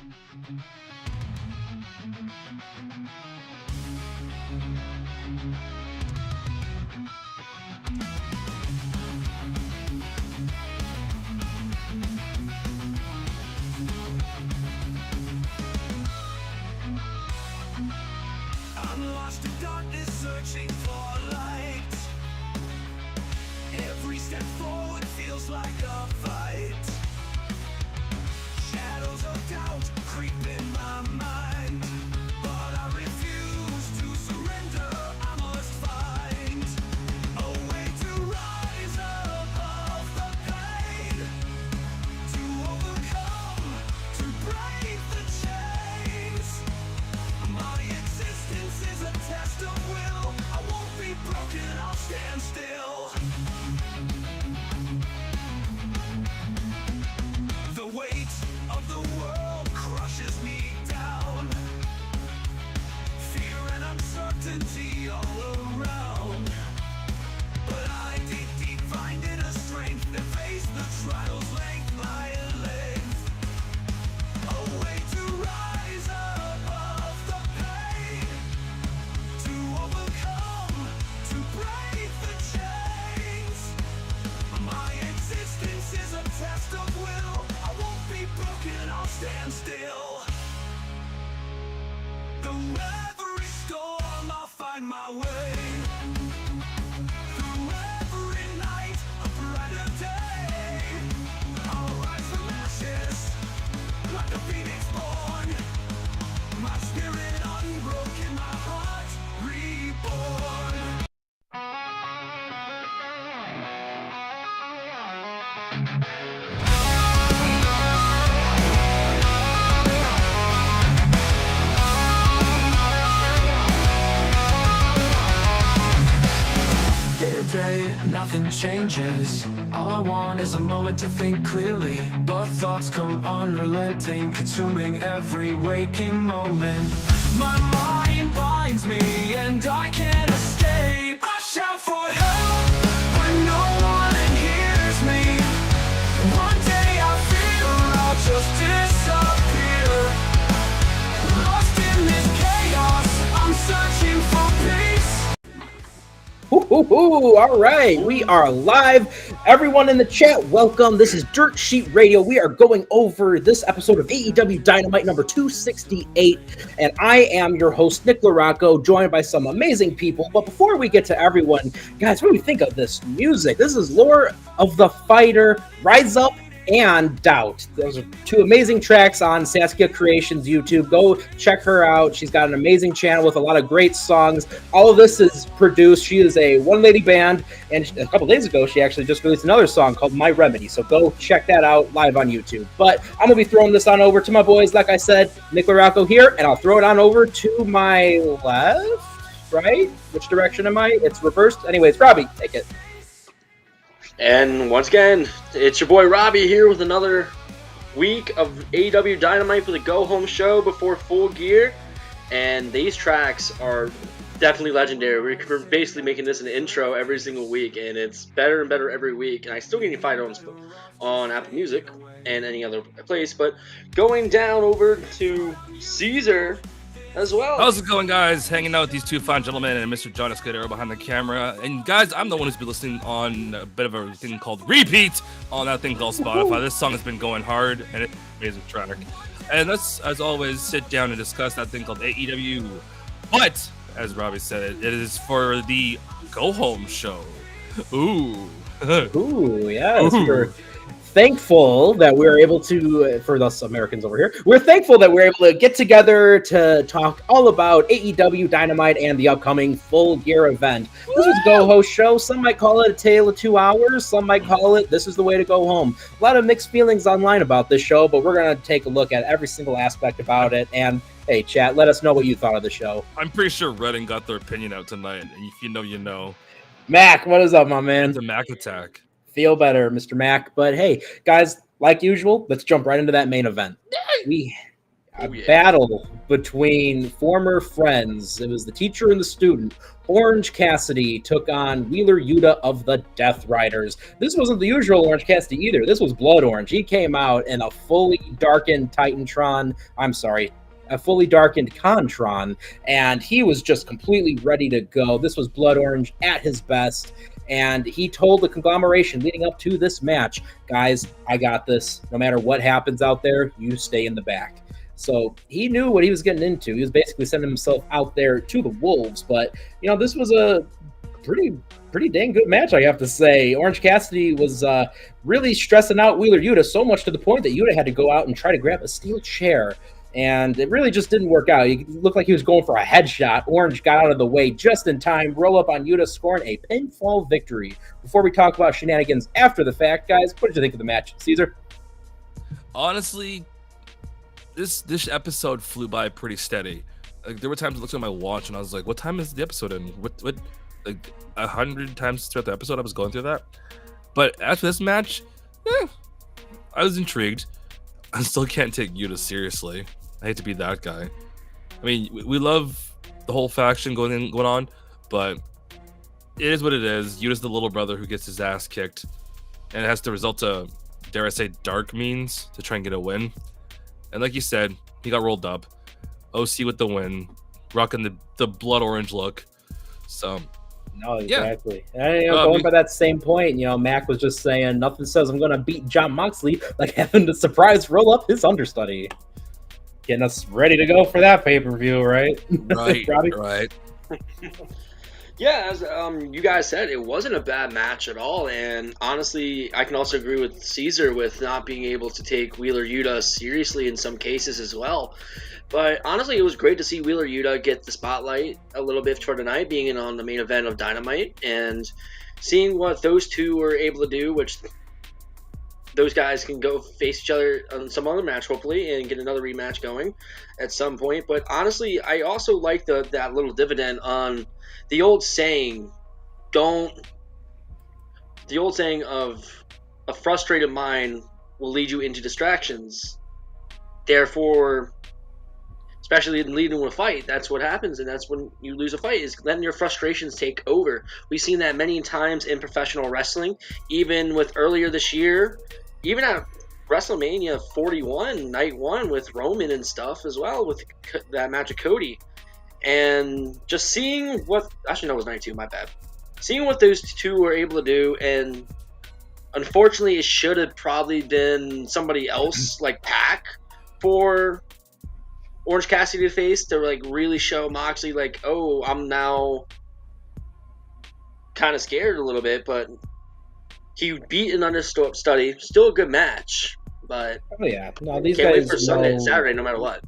I'm lost in darkness, searching for light. Every step forward feels like a fight. Shadows of doubt creep in my mind, but I refuse to surrender. I must find a way to rise above the pain, to overcome, to break the chains. My existence is a test of will. I won't be broken, I'll stand still. The weight of the world crushes me down. Fear and uncertainty all around. But I deep find inner strength and face the trials length by length. A way to rise above the pain, to overcome, to break the chains. My existence is a test of will. I won't be broken, I'll stand still. Through every storm, I'll find my way. Through every night, a brighter day. I'll rise from ashes, like a phoenix born. My spirit unbroken, my heart reborn. Day to day, nothing changes. All I want is a moment to think clearly, but thoughts come unrelenting, consuming every waking moment. My mind binds me and I can't escape. I shout for help, but no one hears me. One day I feel I'll just disappear. Lost in this chaos, I'm searching for peace. All right, we are live. Everyone in the chat, welcome. This is Dirt Sheet Radio. We are going over this episode of AEW Dynamite number 268, and I am your host, Nick LaRocco, joined by some amazing people. But before we get to everyone, guys, what do you think of this music? This is Lore of the Fighter, Rise Up, and Doubt. Those are two amazing tracks on Saskia Creations YouTube. Go check her out. She's got an amazing channel with a lot of great songs. All of this is produced. She is a one-lady band, and a couple days ago, she actually just released another song called My Remedy. So go check that out live on YouTube. But I'm going to be throwing this on over to my boys. Like I said, Nick LaRocco here, and I'll throw it on over to my left, right? Which direction am I? It's reversed. Anyways, Robbie, take it. And once again, it's your boy Robbie here with another week of AEW Dynamite for the Go Home show before Full Gear. And these tracks are definitely legendary. We're basically making this an intro every single week, and it's better and better every week. And I still get find it on Apple Music and any other place. But going down over to Caesar as well. How's it going, guys? Hanging out with these two fine gentlemen and Mr. John Escudero behind the camera. And guys, I'm the one who's been listening on a bit of a thing called Repeat on that thing called Spotify. This song has been going hard, and it's an amazing track. And let's, as always, sit down and discuss that thing called AEW. But, as Robbie said, it is for the Go Home show. Ooh. Ooh, yes. We're thankful that we're able to, for us Americans over here, we're thankful that we're able to get together to talk all about AEW Dynamite and the upcoming Full Gear event. This is a Go Host show. Some might call it a tale of 2 hours. Some might call it this is the way to go home. A lot of mixed feelings online about this show, but we're going to take a look at every single aspect about it. And hey, chat, let us know what you thought of the show. I'm pretty sure Redding got their opinion out tonight. And if you know, you know. Mac, what is up, my man? It's a Mac attack. Feel better, Mr. Mac. But hey, guys, like usual, let's jump right into that main event. We battle between former friends. It was the teacher and the student. Orange Cassidy took on Wheeler Yuta of the Death Riders. This wasn't the usual Orange Cassidy either. This was Blood Orange. He came out in a fully darkened a fully darkened Contron, and he was just completely ready to go. This was Blood Orange at his best, and he told the conglomeration leading up to this match, guys, I got this. No matter what happens out there, you stay in the back. So he knew what he was getting into. He was basically sending himself out there to the wolves. But, this was a pretty dang good match, I have to say. Orange Cassidy was really stressing out Wheeler Yuta, so much to the point that Yuta had to go out and try to grab a steel chair. And it really just didn't work out. He looked like he was going for a headshot. Orange got out of the way just in time. Roll up on Yuta, scoring a pinfall victory. Before we talk about shenanigans after the fact, guys, what did you think of the match? Caesar? Honestly, this episode flew by pretty steady. Like, there were times I looked at my watch and I was like, what time is the episode in? What like 100 times throughout the episode I was going through that. But after this match, I was intrigued. I still can't take Yuta seriously. I hate to be that guy. I mean, we love the whole faction going on, but it is what it is. Yuta's the little brother who gets his ass kicked, and it has to result to, dare I say, dark means to try and get a win. And like you said, he got rolled up. OC with the win, rocking the blood orange look. So, no, exactly. Yeah. And, going by that same point, Mac was just saying nothing says I'm going to beat Jon Moxley like having to surprise roll up his understudy. Getting us ready to go for that pay-per-view, right? Right. Yeah, as you guys said, it wasn't a bad match at all, and honestly, I can also agree with Caesar with not being able to take Wheeler Yuta seriously in some cases as well. But honestly, it was great to see Wheeler Yuta get the spotlight a little bit for tonight, being in on the main event of Dynamite, and seeing what those two were able to do, which those guys can go face each other on some other match, hopefully, and get another rematch going at some point. But honestly, I also like that little dividend on the old saying of a frustrated mind will lead you into distractions. Therefore, especially in leading with a fight, that's what happens, and that's when you lose a fight, is letting your frustrations take over. We've seen that many times in professional wrestling, even with earlier this year, even at WrestleMania 41, night one with Roman and stuff as well, with that match of Cody. And just seeing what, actually no, it was night two, my bad. Seeing what those two were able to do, and unfortunately it should have probably been somebody else like Pac for Orange Cassidy to face, to like really show Moxley like, oh, I'm now kind of scared a little bit, but he beat an understudy. Still a good match, but these can't guys wait for Sunday and Saturday no matter what.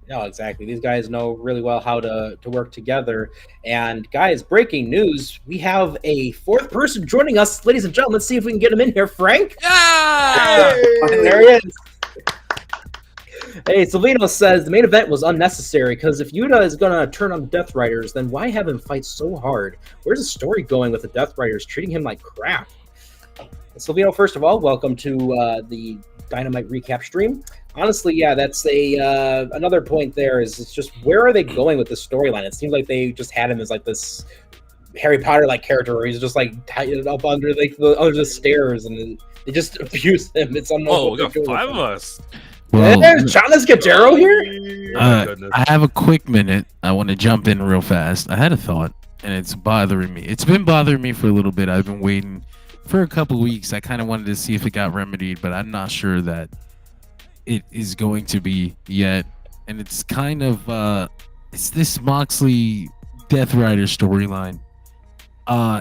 No, exactly. These guys know really well how to work together. And guys, breaking news: we have a fourth person joining us, ladies and gentlemen. See if we can get him in here, Frank. Yeah, there he is. Hey, Silvino says the main event was unnecessary because if Yuta is going to turn on the Death Riders, then why have him fight so hard? Where's the story going with the Death Riders treating him like crap? Silvino, first of all, welcome to the Dynamite recap stream. Honestly, yeah, that's another point there is it's just where are they going with this storyline? It seems like they just had him as like this Harry Potter-like character where he's just like tied up under the stairs and they just abuse him. It's unknown. We got five of us. Well, there's John Escudero here. I have a quick minute. I want to jump in real fast. I had a thought, and it's bothering me. It's been bothering me for a little bit. I've been waiting for a couple weeks. I kind of wanted to see if it got remedied, but I'm not sure that it is going to be yet. And it's kind of it's this Moxley Death Rider storyline.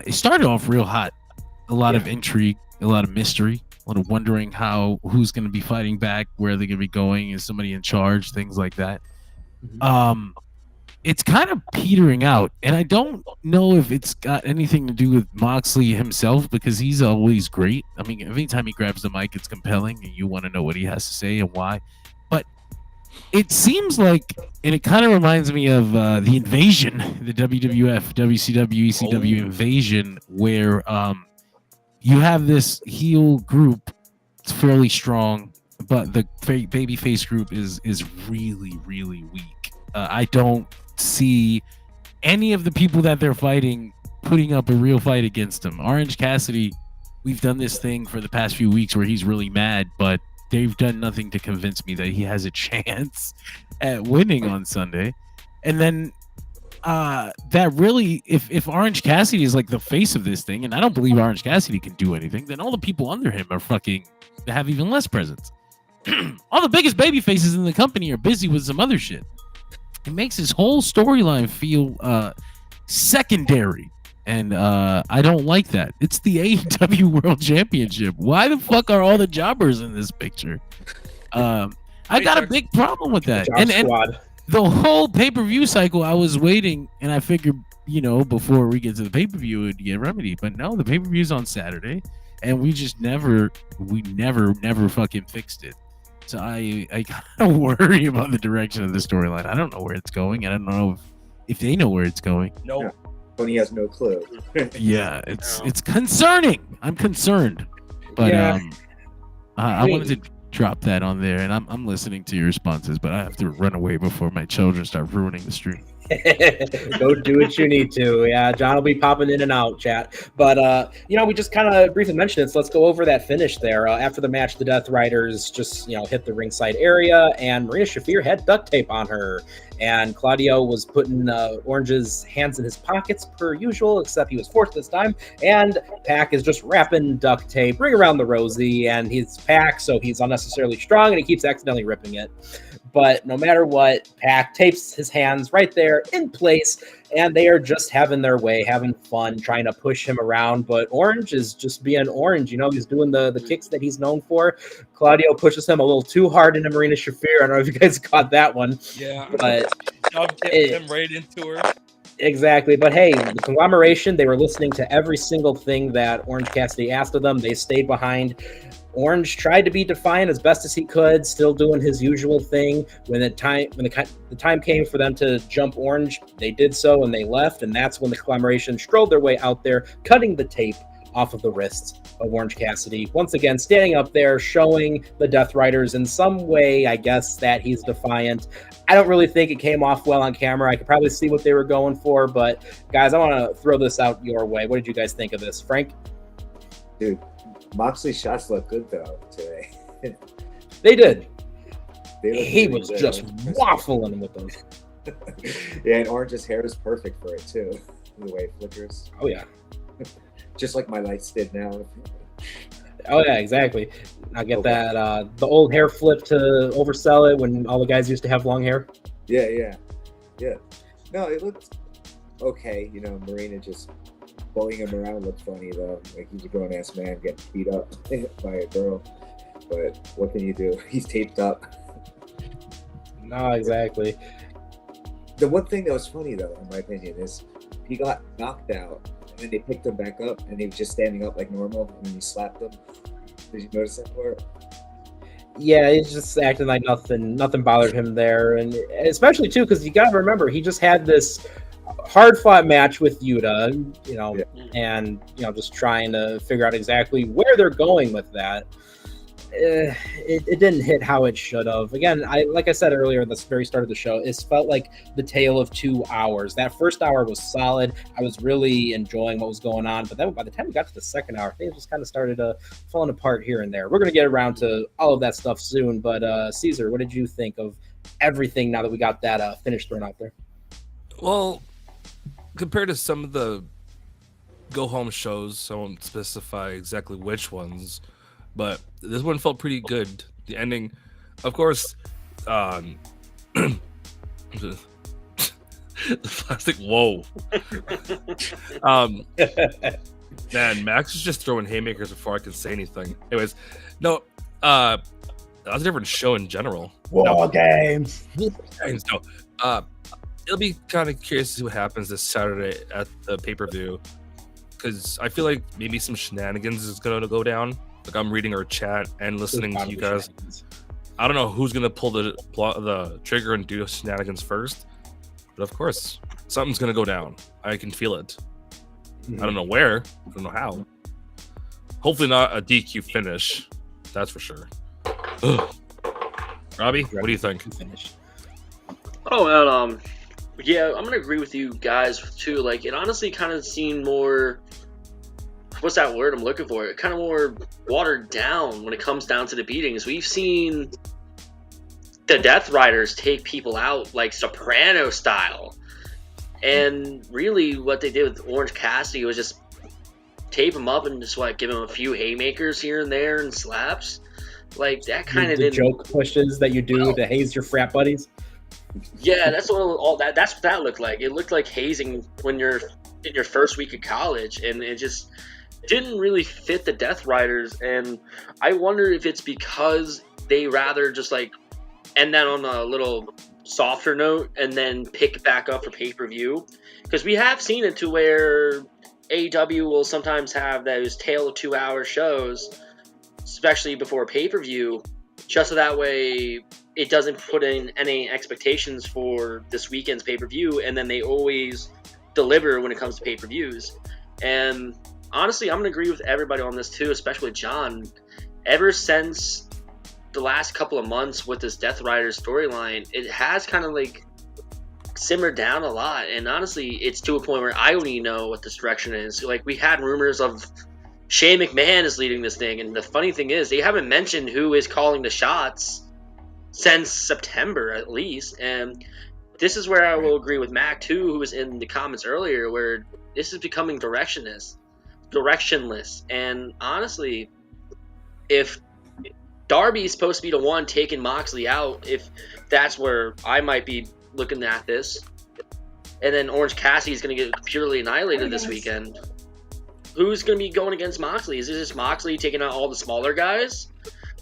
It started off real hot. A lot of intrigue, a lot of mystery. A lot of wondering who's going to be fighting back, where they're going to be going, is somebody in charge, things like that. Mm-hmm. It's kind of petering out, and I don't know if it's got anything to do with Moxley himself, because he's always great. I mean, every time he grabs the mic, it's compelling, and you want to know what he has to say and why. But it seems like, and it kind of reminds me of the Invasion, the WWF, WCW, ECW Invasion, where you have this heel group. It's fairly strong. but the babyface group is really, really weak. I don't see any of the people that they're fighting putting up a real fight against him. Orange Cassidy, we've done this thing for the past few weeks where he's really mad, but they've done nothing to convince me that he has a chance at winning on Sunday. And then that really, if Orange Cassidy is like the face of this thing, and I don't believe Orange Cassidy can do anything, then all the people under him are fucking have even less presence. All the biggest baby faces in the company are busy with some other shit. It makes his whole storyline feel secondary, and I don't like that. It's the AEW World Championship. Why the fuck are all the jobbers in this picture? I got a big problem with that. And the whole pay-per-view cycle, I was waiting, and I figured, before we get to the pay-per-view, it would get remedied. But no, the pay-per-view's on Saturday, and we never fucking fixed it. So I kind of worry about the direction of the storyline. I don't know where it's going. I don't know if they know where it's going. No. Yeah. Tony has no clue. Yeah, it's concerning. I'm concerned. But I wanted to drop that on there, and I'm listening to your responses, but I have to run away before my children start ruining the stream. Go do what you need to. Yeah, John will be popping in and out, chat. But we just kind of briefly mentioned it, so let's go over that finish there. After the match, the Death Riders just hit the ringside area, and Marina Shafir had duct tape on her, and Claudio was putting Orange's hands in his pockets per usual, except he was forced this time, and Pac is just wrapping duct tape, ring around the rosy, and he's Pac, so he's unnecessarily strong, and he keeps accidentally ripping it. But no matter what, Pac tapes his hands right there in place, and they are just having their way, having fun, trying to push him around. But Orange is just being Orange. He's doing the kicks that he's known for. Claudio pushes him a little too hard into Marina Shafir. I don't know if you guys caught that one. Yeah. But Shoved him right into her. Exactly. But hey, the conglomeration, they were listening to every single thing that Orange Cassidy asked of them. They stayed behind. Orange tried to be defiant as best as he could, still doing his usual thing. When the time came for them to jump Orange, they did so and they left, and that's when the conglomeration strolled their way out there, cutting the tape off of the wrists of Orange Cassidy. Once again, standing up there, showing the Death Riders in some way, I guess, that he's defiant. I don't really think it came off well on camera. I could probably see what they were going for, but guys, I want to throw this out your way. What did you guys think of this? Frank? Dude, Moxley's shots look good though today. They did. He was just waffling with those. Yeah, and Orange's hair is perfect for it too. The way it flickers. Oh yeah. Just like my lights did now. Oh yeah, exactly. I get that the old hair flip to oversell it when all the guys used to have long hair. Yeah. No, it looked okay. Marina just bullying him around looked funny though. Like he's a grown ass man getting beat up by a girl. But what can you do? He's taped up. No, exactly. The one thing that was funny though, in my opinion, is he got knocked out and then they picked him back up and he was just standing up like normal and then he slapped him. Did you notice that part? Yeah, he's just acting like nothing bothered him there, and especially too because you got to remember he just had this hard-fought match with Yuta, and just trying to figure out exactly where they're going with that. It didn't hit how it should have. Again, like I said earlier at the very start of the show, it felt like the tale of 2 hours. That first hour was solid. I was really enjoying what was going on, but then by the time we got to the second hour, things just kind of started falling apart here and there. We're going to get around to all of that stuff soon, but Caesar, what did you think of everything now that we got that finish thrown out there? Well, compared to some of the go-home shows, I won't specify exactly which ones, but this one felt pretty good. The ending, of course, the plastic. Whoa, man, Max is just throwing haymakers before I can say anything. Anyways, no, that was a different show in general. Games. No, it'll be kind of curious to see what happens this Saturday at the pay-per-view, because I feel like maybe some shenanigans is going to go down. Like I'm reading our chat and listening to you guys. I don't know who's gonna pull the trigger and do shenanigans first, but of course something's gonna go down. I can feel it. I don't know where. I don't know how. Hopefully not a DQ finish. That's for sure. Robbie, what do you think? Oh, and yeah, I'm gonna agree with you guys too. Like, it honestly kind of seemed more. What's that word I'm looking for? Kind of more watered down when it comes down to the beatings. We've seen the Death Riders take people out like Soprano style, and really what they did with Orange Cassidy was just tape him up and just give him a few haymakers here and there and slaps. Like that kind of the joke pushes that you do to haze your frat buddies. Yeah, that's what that's what that looked like. It looked like hazing when you're in your first week of college, and it just didn't really fit the Death Riders. And I wonder if it's because they rather just end that on a little softer note and then pick it back up for pay-per-view, because we have seen it to where AEW will sometimes have those tale of 2-hour shows, especially before pay-per-view, just so that way it doesn't put in any expectations for this weekend's pay-per-view, and then they always deliver when it comes to pay-per-views. And honestly, I'm going to agree with everybody on this too, especially John. Ever since the last couple of months with this Death Rider storyline, it has kind of simmered down a lot, and honestly, it's to a point where I don't even know what this direction is. We had rumors of Shane McMahon is leading this thing, and the funny thing is, they haven't mentioned who is calling the shots since September at least. And this is where I will agree with Mac too, who was in the comments earlier, where this is becoming directionless. And honestly, if Darby's supposed to be the one taking Moxley out, if that's where I might be looking at this, and then Orange Cassidy is going to get purely annihilated this weekend, who's going to be going against Moxley? Is it just Moxley taking out all the smaller guys?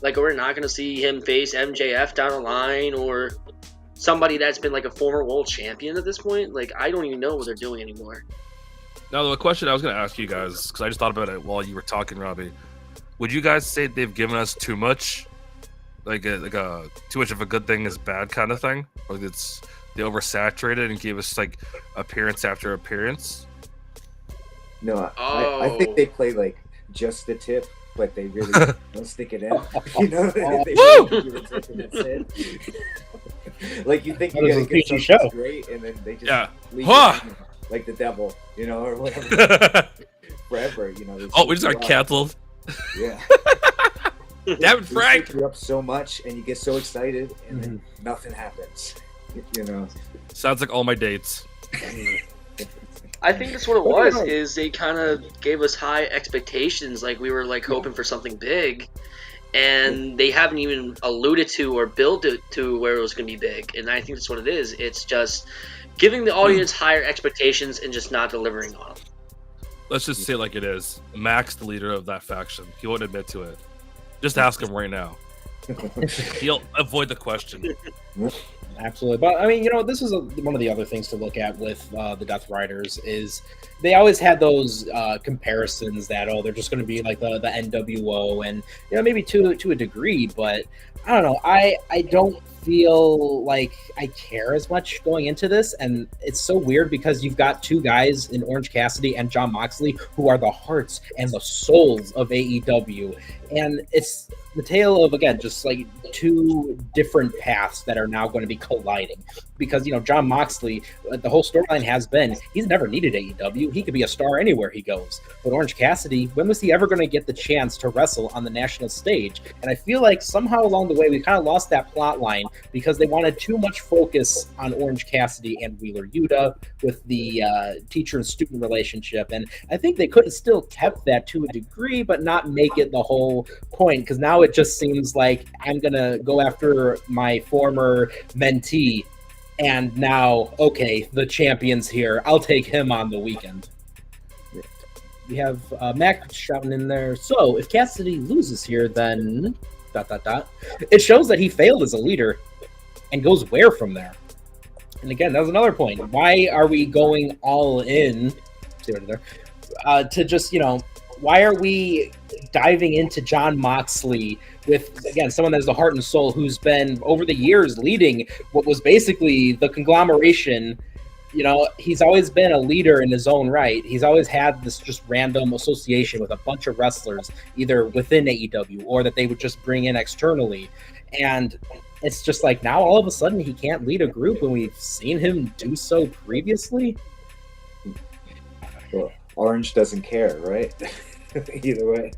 We're not going to see him face MJF down the line, or somebody that's been a former world champion at this point? I don't even know what they're doing anymore. Now, the question I was going to ask you guys, because I just thought about it while you were talking, Robbie. Would you guys say they've given us too much, too much of a good thing is bad kind of thing, or it's they oversaturated and gave us appearance after appearance? No, I think they play just the tip, but they really don't stick it in. You know, they really give it to that's it. You think you're gonna get something great, and then they just leave it in, like the devil, or whatever. Forever, we just got canceled. Yeah. Damn it, Frank! You up so much, and you get so excited, and then nothing happens. Sounds like all my dates. I think that's what it was. Is they kind of gave us high expectations, we were hoping for something big, and they haven't even alluded to or built it to where it was going to be big. And I think that's what it is. It's just giving the audience higher expectations and just not delivering on them. Let's just say it like it is. Mac's the leader of that faction. He won't admit to it. Just ask him right now. He'll avoid the question. Absolutely. But I mean, this is one of the other things to look at with the Death Riders is they always had those comparisons that, they're just going to be like the NWO, and maybe to a degree, but I don't know. I don't feel like I care as much going into this, and it's so weird because you've got two guys in Orange Cassidy and Jon Moxley who are the hearts and the souls of AEW, and it's the tale of, again, just two different paths that are now going to be colliding, because Jon Moxley, the whole storyline has been he's never needed AEW. He could be a star anywhere he goes. But Orange Cassidy, when was he ever going to get the chance to wrestle on the national stage? And I feel like somehow along the way we kind of lost that plot line because they wanted too much focus on Orange Cassidy and Wheeler Yuta with the teacher and student relationship. And I think they could have still kept that to a degree, but not make it the whole point, because now it just seems like I'm going to go after my former mentee, and now, okay, the champion's here. I'll take him on the weekend. We have Mac shouting in there. So if Cassidy loses here, then ... It shows that he failed as a leader and goes where from there. And again, that was another point. Why are we going all in? To just, why are we diving into Jon Moxley with, again, someone that has the heart and soul, who's been over the years leading what was basically the conglomeration you know, he's always been a leader in his own right. He's always had this just random association with a bunch of wrestlers, either within AEW or that they would just bring in externally. And it's just like now all of a sudden he can't lead a group when we've seen him do so previously. Well, Orange doesn't care, right? Either way.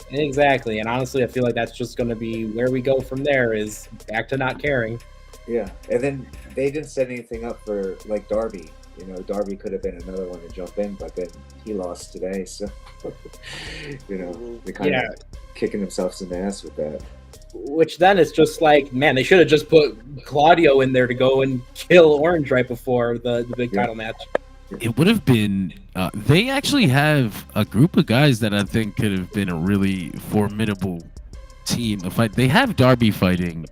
Exactly. And honestly, I feel like that's just going to be where we go from there, is back to not caring. Yeah, and then they didn't set anything up for like Darby. You know, Darby could have been another one to jump in, but then he lost today, so you know they're kind of kicking themselves in the ass with that. Which then it's just like, man, they should have just put Claudio in there to go and kill Orange right before the big title match. It would have been. They actually have a group of guys that I think could have been a really formidable team to fight. They have Darby fighting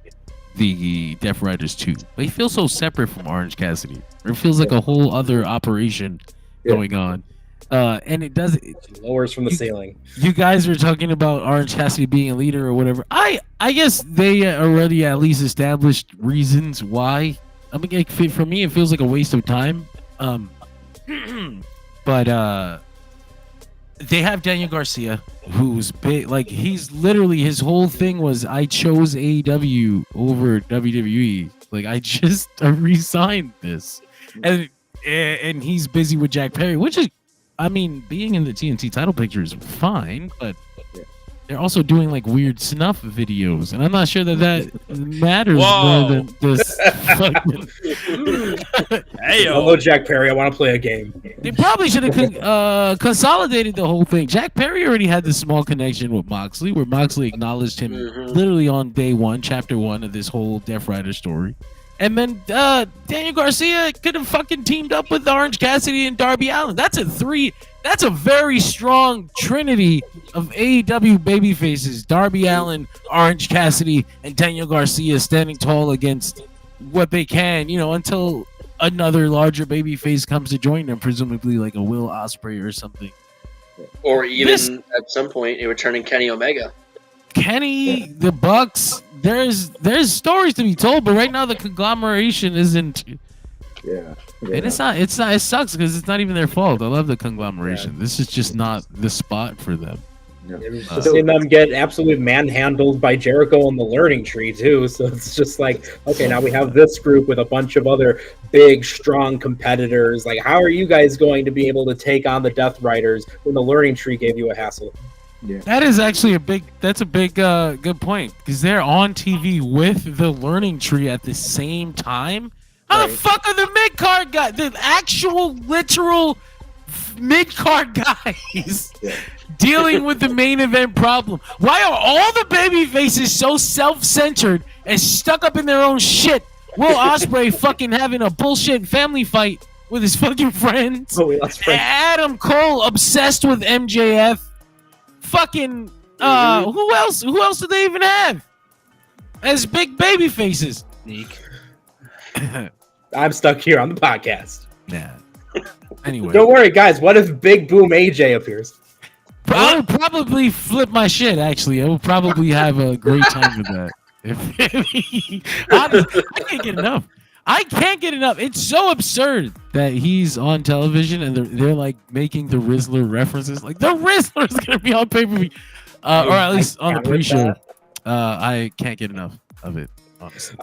the Death Riders too. They feel so separate from Orange Cassidy. It feels like a whole other operation going on. And it does. It lowers from the ceiling. You guys were talking about Orange Cassidy being a leader or whatever. I guess they already at least established reasons why. I mean, for me, it feels like a waste of time. But they have Daniel Garcia, who's big. Like, he's literally, his whole thing was, I chose AEW over WWE. Like, I just re-signed this, and he's busy with Jack Perry, which is, I mean, being in the TNT title picture is fine, but they're also doing like weird snuff videos, and I'm not sure that matters more than this. Hey, hello, Jack Perry. I want to play a game. They probably should have consolidated the whole thing. Jack Perry already had this small connection with Moxley, where Moxley acknowledged him literally on day one, chapter 1 of this whole Death Rider story. And then Daniel Garcia could have fucking teamed up with Orange Cassidy and Darby Allin. That's a very strong trinity of AEW babyfaces. Darby Allin, Orange Cassidy, and Daniel Garcia standing tall against what they can, you know, until another larger babyface comes to join them, presumably like a Will Ospreay or something. Or even at some point, it would turn in Kenny Omega. Kenny, the Bucks, there's stories to be told, but right now the conglomeration isn't. Yeah. And it's not. It sucks because it's not even their fault. I love the conglomeration. Yeah. This is just not the spot for them. Just seeing them get absolutely manhandled by Jericho and the Learning Tree too. So it's just like, okay, now we have this group with a bunch of other big, strong competitors. Like, how are you guys going to be able to take on the Death Riders when the Learning Tree gave you a hassle? Yeah. That is actually a big good point, because they're on TV with the Learning Tree at the same time. How the fuck are the mid-card guys, the actual literal mid-card guys, dealing with the main event problem? Why are all the baby faces so self-centered and stuck up in their own shit? Will Ospreay fucking having a bullshit family fight with his fucking friends. Adam Cole obsessed with MJF. Fucking who else do they even have as big baby faces? I'm stuck here on the podcast. Yeah. Anyway, don't worry, guys. What if Big Boom AJ appears? I would probably flip my shit. Actually, I would probably have a great time with that. Honestly, I can't get enough. I can't get enough. It's so absurd that he's on television and they're like making the Rizzler references. Like, the Rizzler's gonna be on pay-per-view, or at least on the pre-show. I can't get enough of it, honestly.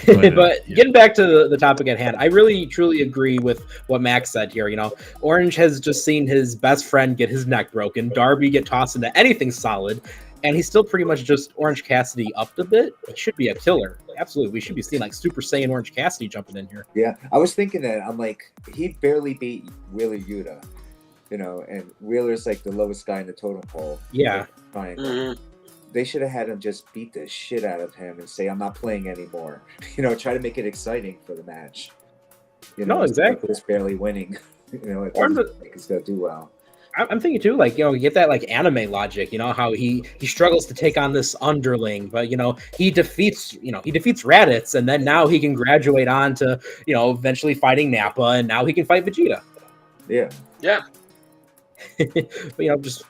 But getting back to the topic at hand, I really truly agree with what Max said here. You know, Orange has just seen his best friend get his neck broken, Darby get tossed into anything solid, and he's still pretty much just Orange Cassidy upped a bit. He should be a killer. Absolutely, we should be seeing like Super Saiyan Orange Cassidy jumping in here. Yeah, I was thinking that. I'm like, he barely beat Wheeler Yuta, you know, and Wheeler's like the lowest guy in the totem pole. Yeah. They should have had him just beat the shit out of him and say, I'm not playing anymore. You know, try to make it exciting for the match. You know, exactly. Just barely winning. You know, it doesn't think it's going to do well. I'm thinking too, like, you know, you get that like anime logic, you know, how he struggles to take on this underling, but you know, he defeats Raditz, and then now he can graduate on to, you know, eventually fighting Nappa, and now he can fight Vegeta. Yeah. Yeah. But you know, just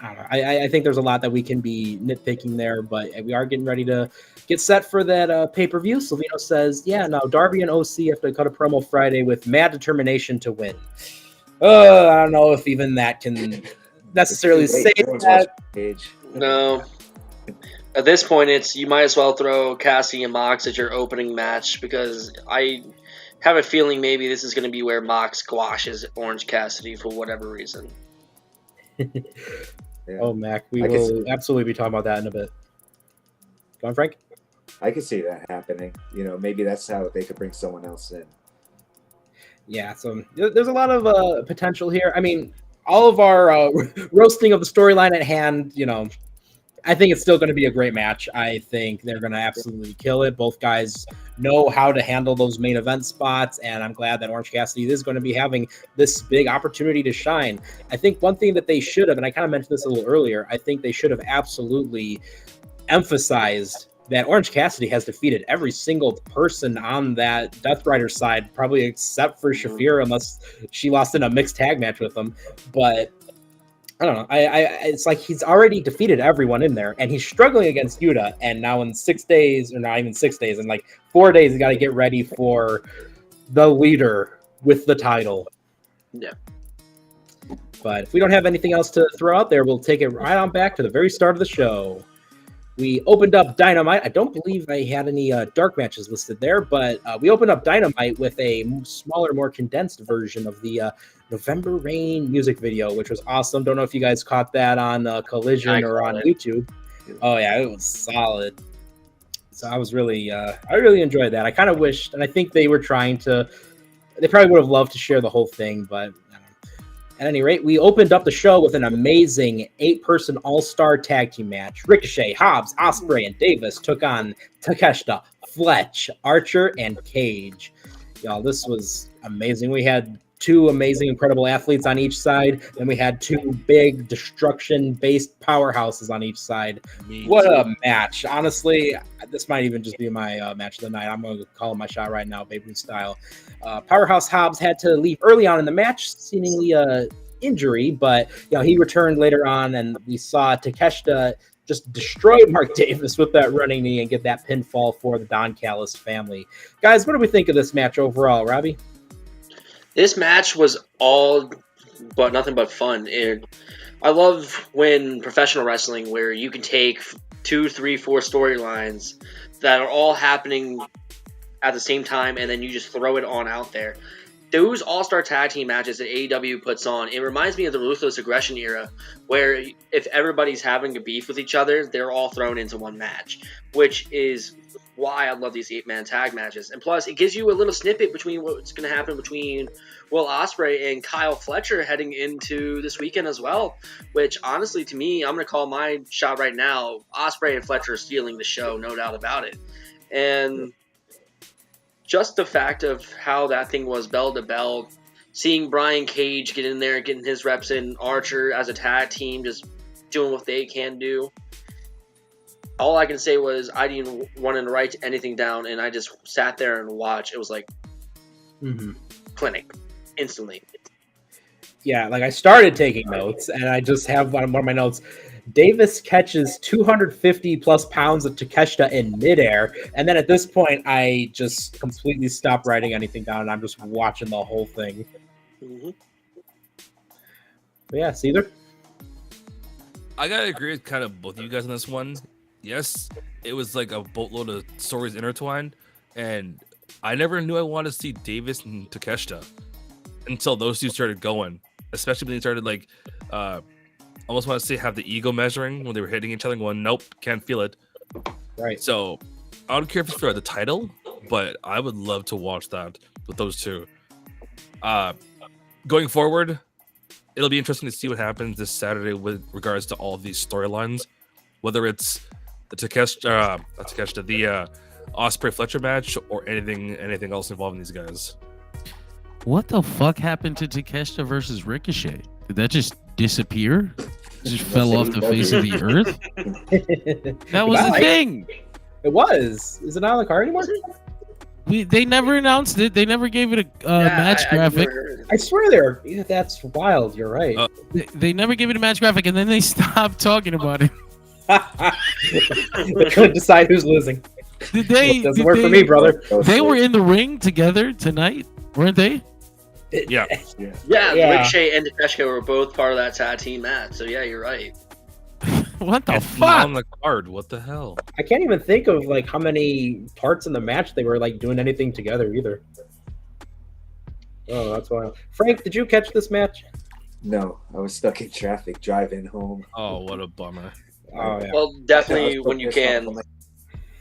I don't know. I think there's a lot that we can be nitpicking there, but we are getting ready to get set for that pay-per-view. Silvino says, yeah, now Darby and OC have to cut a promo Friday with mad determination to win. I don't know if even that can necessarily say that. No. At this point, you might as well throw Cassidy and Mox as your opening match, because I have a feeling maybe this is going to be where Mox squashes Orange Cassidy for whatever reason. Yeah. Oh, Mac, we will absolutely be talking about that in a bit. Go on, Frank. I could see that happening. Maybe that's how they could bring someone else in. Yeah, so there's a lot of potential here. I mean, all of our roasting of the storyline at hand, I think it's still going to be a great match. I think they're going to absolutely kill it. Both guys know how to handle those main event spots, and I'm glad that Orange Cassidy is going to be having this big opportunity to shine. I think one thing that they should have, and I kind of mentioned this a little earlier, I think they should have absolutely emphasized that Orange Cassidy has defeated every single person on that Death Rider side, probably except for Shafir, unless she lost in a mixed tag match with him. But I don't know. It's like he's already defeated everyone in there, and he's struggling against Yuta. And now in 6 days, or not even 6 days, in like 4 days, he's got to get ready for the leader with the title. Yeah. But if we don't have anything else to throw out there, we'll take it right on back to the very start of the show. We opened up Dynamite. I don't believe I had any dark matches listed there, but we opened up Dynamite with a smaller, more condensed version of the November Rain music video, which was awesome. Don't know if you guys caught that on Collision or on YouTube. Oh yeah, it was solid. So I was really, I really enjoyed that. I kind of wished, and I think they were trying to, they probably would have loved to share the whole thing, but at any rate, we opened up the show with an amazing 8-person all-star tag team match. Ricochet, Hobbs, Ospreay, and Davis took on Takeshita, Fletch, Archer, and Cage. Y'all, this was amazing. We had 2 amazing, incredible athletes on each side, and we had 2 big destruction-based powerhouses on each side. What a match. Honestly, this might even just be my match of the night. I'm going to call my shot right now, Babe Ruth style. Powerhouse Hobbs had to leave early on in the match, seemingly injury, but he returned later on, and we saw Takeshita just destroy Mark Davis with that running knee and get that pinfall for the Don Callis family. Guys, what do we think of this match overall, Robbie? This match was all but nothing but fun. I love when professional wrestling, where you can take 2, 3, 4 storylines that are all happening at the same time, and then you just throw it on out there. Those all-star tag team matches that AEW puts on, it reminds me of the Ruthless Aggression era, where if everybody's having a beef with each other, they're all thrown into one match, which is why I love these 8-man tag matches. And plus, it gives you a little snippet between what's going to happen between Will Ospreay and Kyle Fletcher heading into this weekend as well, which honestly, to me, I'm going to call my shot right now. Ospreay and Fletcher are stealing the show, no doubt about it. And just the fact of how that thing was bell to bell, seeing Brian Cage get in there, getting his reps in, Archer as a tag team, just doing what they can do. All I can say was I didn't want to write anything down, and I just sat there and watched. It was like clinic, instantly. Yeah, like I started taking notes, and I just have one of my notes. Davis catches 250 plus pounds of Takeshita in midair, and then at this point, I just completely stopped writing anything down, and I'm just watching the whole thing. But yeah, Caesar? I gotta agree with kind of both of you guys on this one. Yes, it was like a boatload of stories intertwined, and I never knew I wanted to see Davis and Takeshita until those two started going, especially when they started like almost want to say have the ego measuring when they were hitting each other and going, nope, can't feel it. Right. So I don't care if it's for the title, but I would love to watch that with those two. Going forward, it'll be interesting to see what happens this Saturday with regards to all of these storylines, whether it's the Takeshita, the Ospreay Fletcher match, or anything else involving these guys. What the fuck happened to Takeshita versus Ricochet? Did that just disappear? It just fell off the face of the earth? That was the thing. It was. Is it not on the card anymore? They never announced it. They never gave it a match graphic. I swear that's wild. You're right. They never gave it a match graphic, and then they stopped talking about it. They couldn't decide who's losing. Did they? Doesn't work for me, brother. They were in the ring together tonight, weren't they? Yeah. Yeah. Ricochet and Takeshita were both part of that tag team match. So yeah, you're right. What the It's not fuck? on the card. What the hell? I can't even think of like how many parts in the match they were like doing anything together either. Oh, that's wild. Frank, did you catch this match? No, I was stuck in traffic driving home. Oh, what a bummer. Oh yeah. Well, definitely when you can,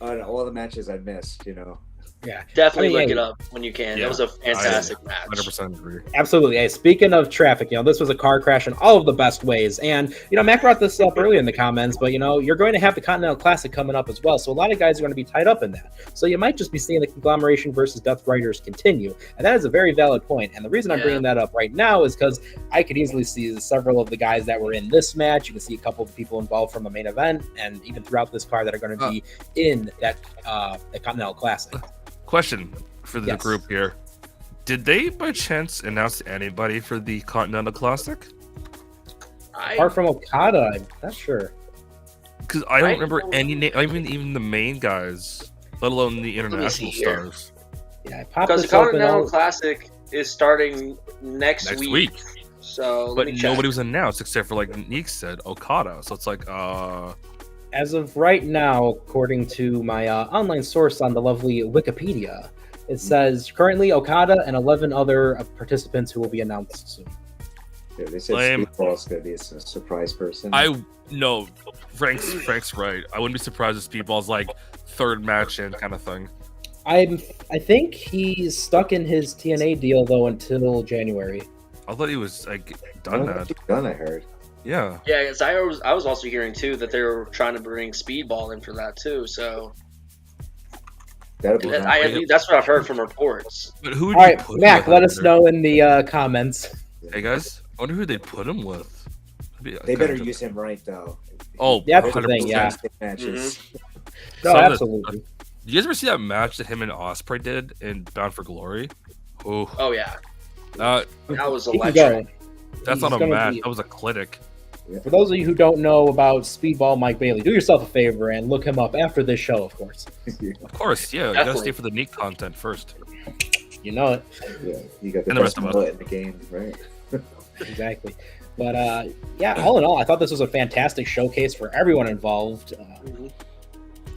All the matches I missed, you know. Yeah. definitely I mean, look hey, it up when you can. Yeah. It was a fantastic match. 100% agree. Absolutely. Hey, speaking of traffic, this was a car crash in all of the best ways. And, Mac brought this up earlier in the comments, but, you're going to have the Continental Classic coming up as well. So a lot of guys are going to be tied up in that. So you might just be seeing the conglomeration versus Death Riders continue. And that is a very valid point. And the reason I'm bringing that up right now is because I could easily see several of the guys that were in this match. You can see a couple of people involved from the main event and even throughout this card that are going to be in that the Continental Classic. Question for the Yes. group here. Did they by chance announce anybody for the Continental Classic? Apart from Okada, I'm not sure. Because I don't remember any name, even the main guys, let alone the international see here. stars. Yeah, I popped Because the this up and Continental all- Classic is starting next week. So let But me check. nobody was announced except for, like Neek said, Okada. So it's like, As of right now, according to my online source on the lovely Wikipedia, it says currently Okada and 11 other participants who will be announced soon. Yeah, they said Lame. Speedball's gonna be a surprise person. no, Frank's right. I wouldn't be surprised if Speedball's like third match in kind of thing. I think he's stuck in his TNA deal though until January. I thought he was like I done don't that. think he's done, I heard. Yeah. Yeah, because I was also hearing too that they were trying to bring Speedball in for that too. So That'll be nice. that's what I've heard from reports. But who would All you right, put Mac, with let him us there? know in the comments. Hey guys, I wonder who they put him with. They better use him right though. Oh, Yeah, that's the thing, 100%. yeah. Matches. No, Some of the- absolutely. Did you guys ever see that match that him and Ospreay did in Bound for Glory? Oh, Oh yeah, that that was He can electric. go. that's He's not a gonna match. be- That was a clinic. For those of you who don't know about Speedball Mike Bailey, do yourself a favor and look him up after this show, of course. Of course, yeah. You gotta Definitely. stay for the Neek content first. You know it. Yeah, you got the And the best rest of us. mullet in the game, right? Exactly. But yeah, all in all, I thought this was a fantastic showcase for everyone involved.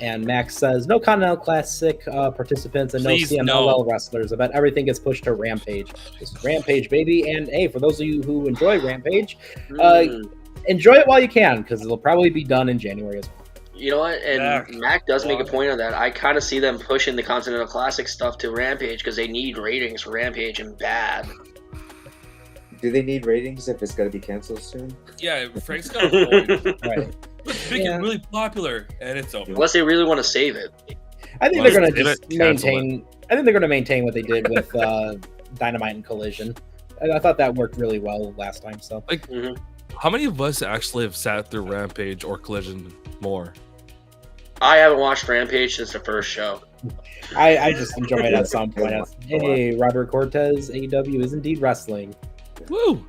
And Max says, no Continental Classic participants and Please, no CMLL wrestlers. I bet everything gets pushed to Rampage. It's Rampage, baby. And hey, for those of you who enjoy Rampage, enjoy it while you can, because it'll probably be done in January as well. You know what? And Mac does make a point of that. I kind of see them pushing the Continental Classic stuff to Rampage because they need ratings for Rampage and bad. Do they need ratings if it's gonna be canceled soon? Yeah, Frank's got a point. Right. Make Yeah. it really popular, and it's over. Unless they really want to save it. I think Well, they're going to save just it, cancel maintain. I think they're going to maintain what they did with Dynamite and Collision. I thought that worked really well last time. So How many of us actually have sat through Rampage or Collision more? I haven't watched Rampage since the first show. I just enjoy it at some point. Hey, Robert Cortez, AEW is indeed wrestling. Woo!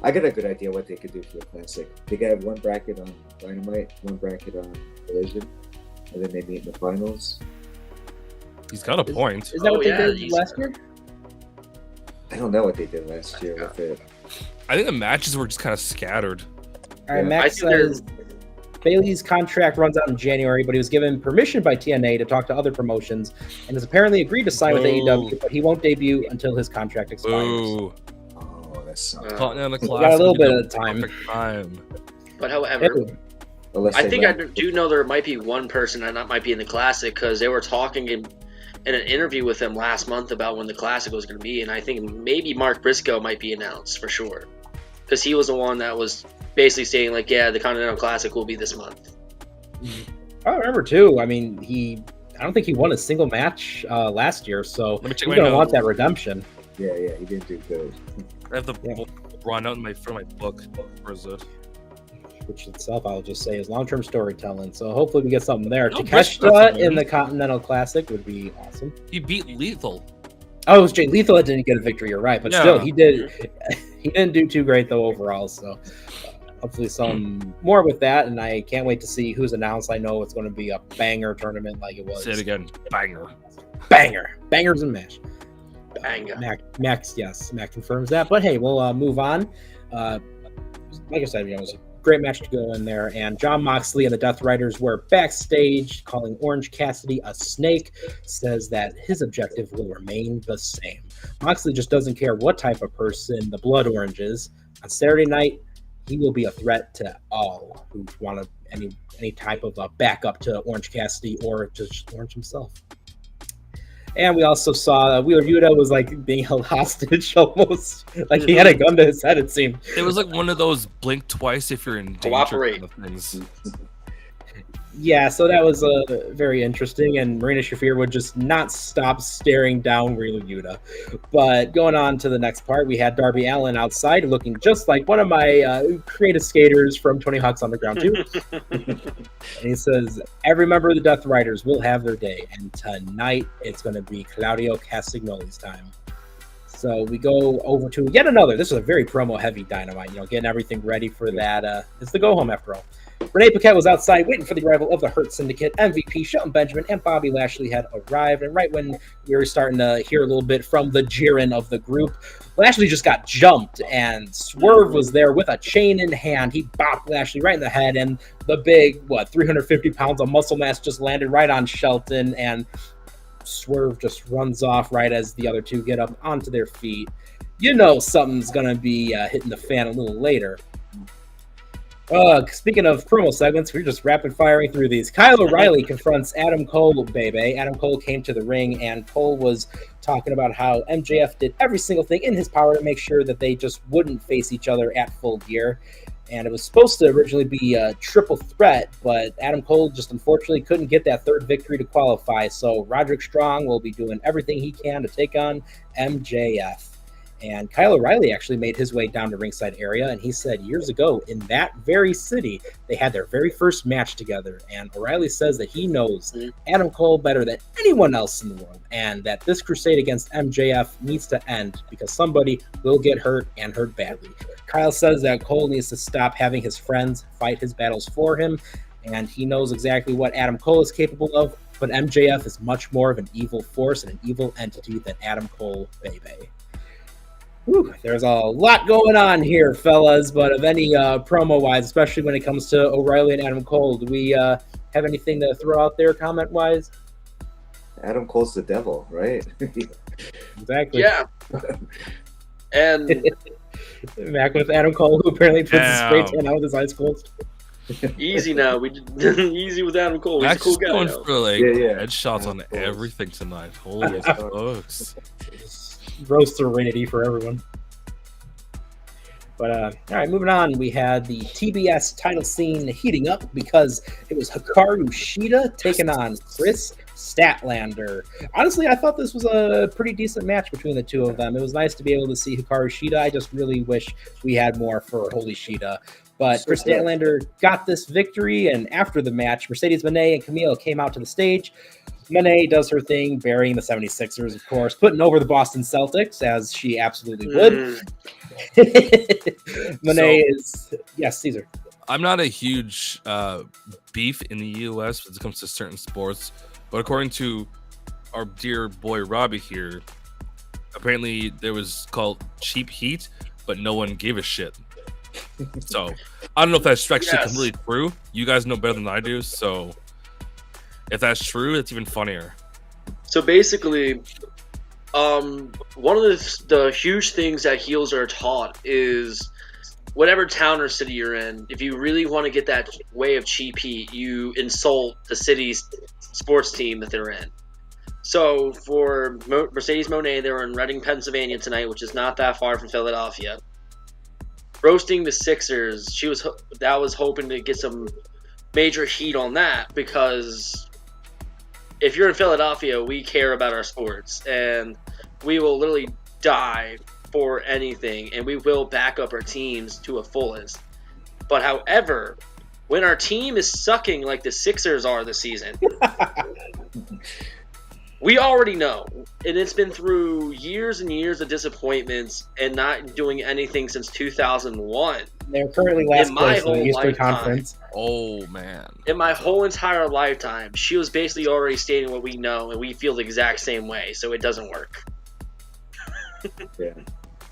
I got a good idea what they could do for the classic. They could have one bracket on Dynamite, one bracket on Collision, and then they meet in the finals. He's got a point. Is that Oh, what they yeah, did he's- last year? I don't know what they did last year with it. I think the matches were just kind of scattered. All right, Yeah. Max I think says Bailey's contract runs out in January, but he was given permission by TNA to talk to other promotions and has apparently agreed to sign with Boo. AEW, but he won't debut until his contract expires. Ooh. Oh, that sucks. Continental got a Classic. little would be bit the of time. perfect time. But however, Hey, Unless I they think I let- do know there might be one person that might be in the Classic because they were talking in an interview with him last month about when the Classic was going to be, and I think maybe Mark Briscoe might be announced for sure because he was the one that was basically saying like, yeah, the Continental Classic will be this month. I remember too. I mean, I don't think he won a single match last year, so Let me check he's my gonna notes. want that redemption. Yeah, he didn't do good. I have the Yeah. run out in my book. Where is it? which itself I'll just say is long-term storytelling. So hopefully we get something there. No, Chris Takeshita Russell, in the Continental Classic would be awesome. He beat Lethal. Oh, it was Jay Lethal that didn't get a victory. You're right, but Yeah. still, he did. He didn't do too great though overall. So hopefully some more with that, and I can't wait to see who's announced. I know it's going to be a banger tournament like it was. Say it again. Banger. Bangers and mash. Banger. Max, yes, Max confirms that. But hey, we'll move on. Like I said, it was a great match to go in there. And Jon Moxley and the Death Riders were backstage calling Orange Cassidy a snake. Says that his objective will remain the same. Moxley just doesn't care what type of person the Blood Orange is. On Saturday night, he will be a threat to all who want any type of backup to Orange Cassidy or just Orange himself. And we also saw Wheeler Yuta was like being held hostage almost. Like he had a gun to his head, it seemed. It was like one of those blink twice if you're in danger Cooperate. kind of things. Yeah, so that was very interesting, and Marina Shafir would just not stop staring down Wheeler Yuta. But going on to the next part, we had Darby Allin outside looking just like one of my creative skaters from Tony Hawk's Underground 2. And he says, every member of the Death Riders will have their day, and tonight it's going to be Claudio Castagnoli's time. So we go over to yet another. This is a very promo-heavy Dynamite, getting everything ready for that. It's the go-home after all. Renee Paquette was outside waiting for the arrival of the Hurt Syndicate. MVP, Shelton Benjamin, and Bobby Lashley had arrived. And right when we were starting to hear a little bit from the jeering of the group, Lashley just got jumped, and Swerve was there with a chain in hand. He bopped Lashley right in the head, and the big, 350 pounds of muscle mass just landed right on Shelton, and Swerve just runs off right as the other two get up onto their feet. Something's going to be hitting the fan a little later. Speaking of promo segments, we're just rapid firing through these. Kyle O'Reilly confronts Adam Cole, baby. Adam Cole came to the ring, and Cole was talking about how MJF did every single thing in his power to make sure that they just wouldn't face each other at Full Gear. And it was supposed to originally be a triple threat, but Adam Cole just unfortunately couldn't get that third victory to qualify. So Roderick Strong will be doing everything he can to take on MJF. And Kyle O'Reilly actually made his way down to ringside area, and he said years ago in that very city, they had their very first match together. And O'Reilly says that he knows Adam Cole better than anyone else in the world, and that this crusade against MJF needs to end because somebody will get hurt and hurt badly. Kyle says that Cole needs to stop having his friends fight his battles for him, and he knows exactly what Adam Cole is capable of, but MJF is much more of an evil force and an evil entity than Adam Cole, baby. Whew, there's a lot going on here, fellas, but of any promo-wise, especially when it comes to O'Reilly and Adam Cole, do we have anything to throw out there comment-wise? Adam Cole's the devil, right? Exactly. Yeah. And back with Adam Cole, who apparently puts his spray tan out with his eyes closed. easy now. We did easy with Adam Cole. He's Max a cool is guy going now. for headshots Adam on Cole. everything tonight. Holy smokes. Roast serenity for everyone. But all right, moving on, we had the TBS title scene heating up because it was Hikaru Shida taking on Chris Statlander. Honestly, I thought this was a pretty decent match between the two of them. It was nice to be able to see Hikaru Shida. I just really wish we had more for Holy Shida. But Chris Statlander got this victory, and after the match, Mercedes Moné and Camille came out to the stage. Moné does her thing, burying the 76ers, of course, putting over the Boston Celtics, as she absolutely would. Moné is... Yes, Caesar. I'm not a huge beef in the U.S. when it comes to certain sports, but according to our dear boy Robbie here, apparently there was called cheap heat, but no one gave a shit. So I don't know if that's actually completely true. You guys know better than I do, so if that's true, it's even funnier. So basically, one of the huge things that heels are taught is whatever town or city you're in, if you really want to get that way of cheap heat, you insult the city's sports team that they're in. So for Mercedes Moné, they were in Reading, Pennsylvania tonight, which is not that far from Philadelphia. Roasting the Sixers, that was hoping to get some major heat on that, because if you're in Philadelphia, we care about our sports, and we will literally die for anything, and we will back up our teams to a fullest. But however, when our team is sucking like the Sixers are this season, we already know. And it's been through years and years of disappointments and not doing anything since 2001. They're currently last In my place in the whole Eastern lifetime. Conference. Oh man. In my whole entire lifetime, she was basically already stating what we know, and we feel the exact same way, so it doesn't work. Yeah.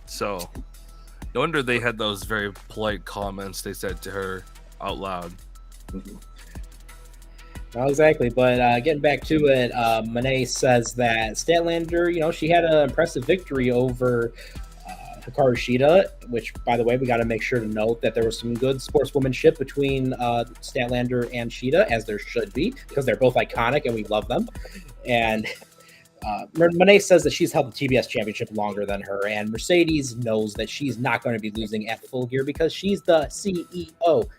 So, no wonder they had those very polite comments they said to her out loud. Not exactly, but getting back to it, Monet says that Statlander, she had an impressive victory over Hikaru Shida, which, by the way, we got to make sure to note that there was some good sportswomanship between Statlander and Shida, as there should be, because they're both iconic and we love them. And Monet says that she's held the TBS championship longer than her, and Mercedes knows that she's not going to be losing at Full Gear because she's the CEO,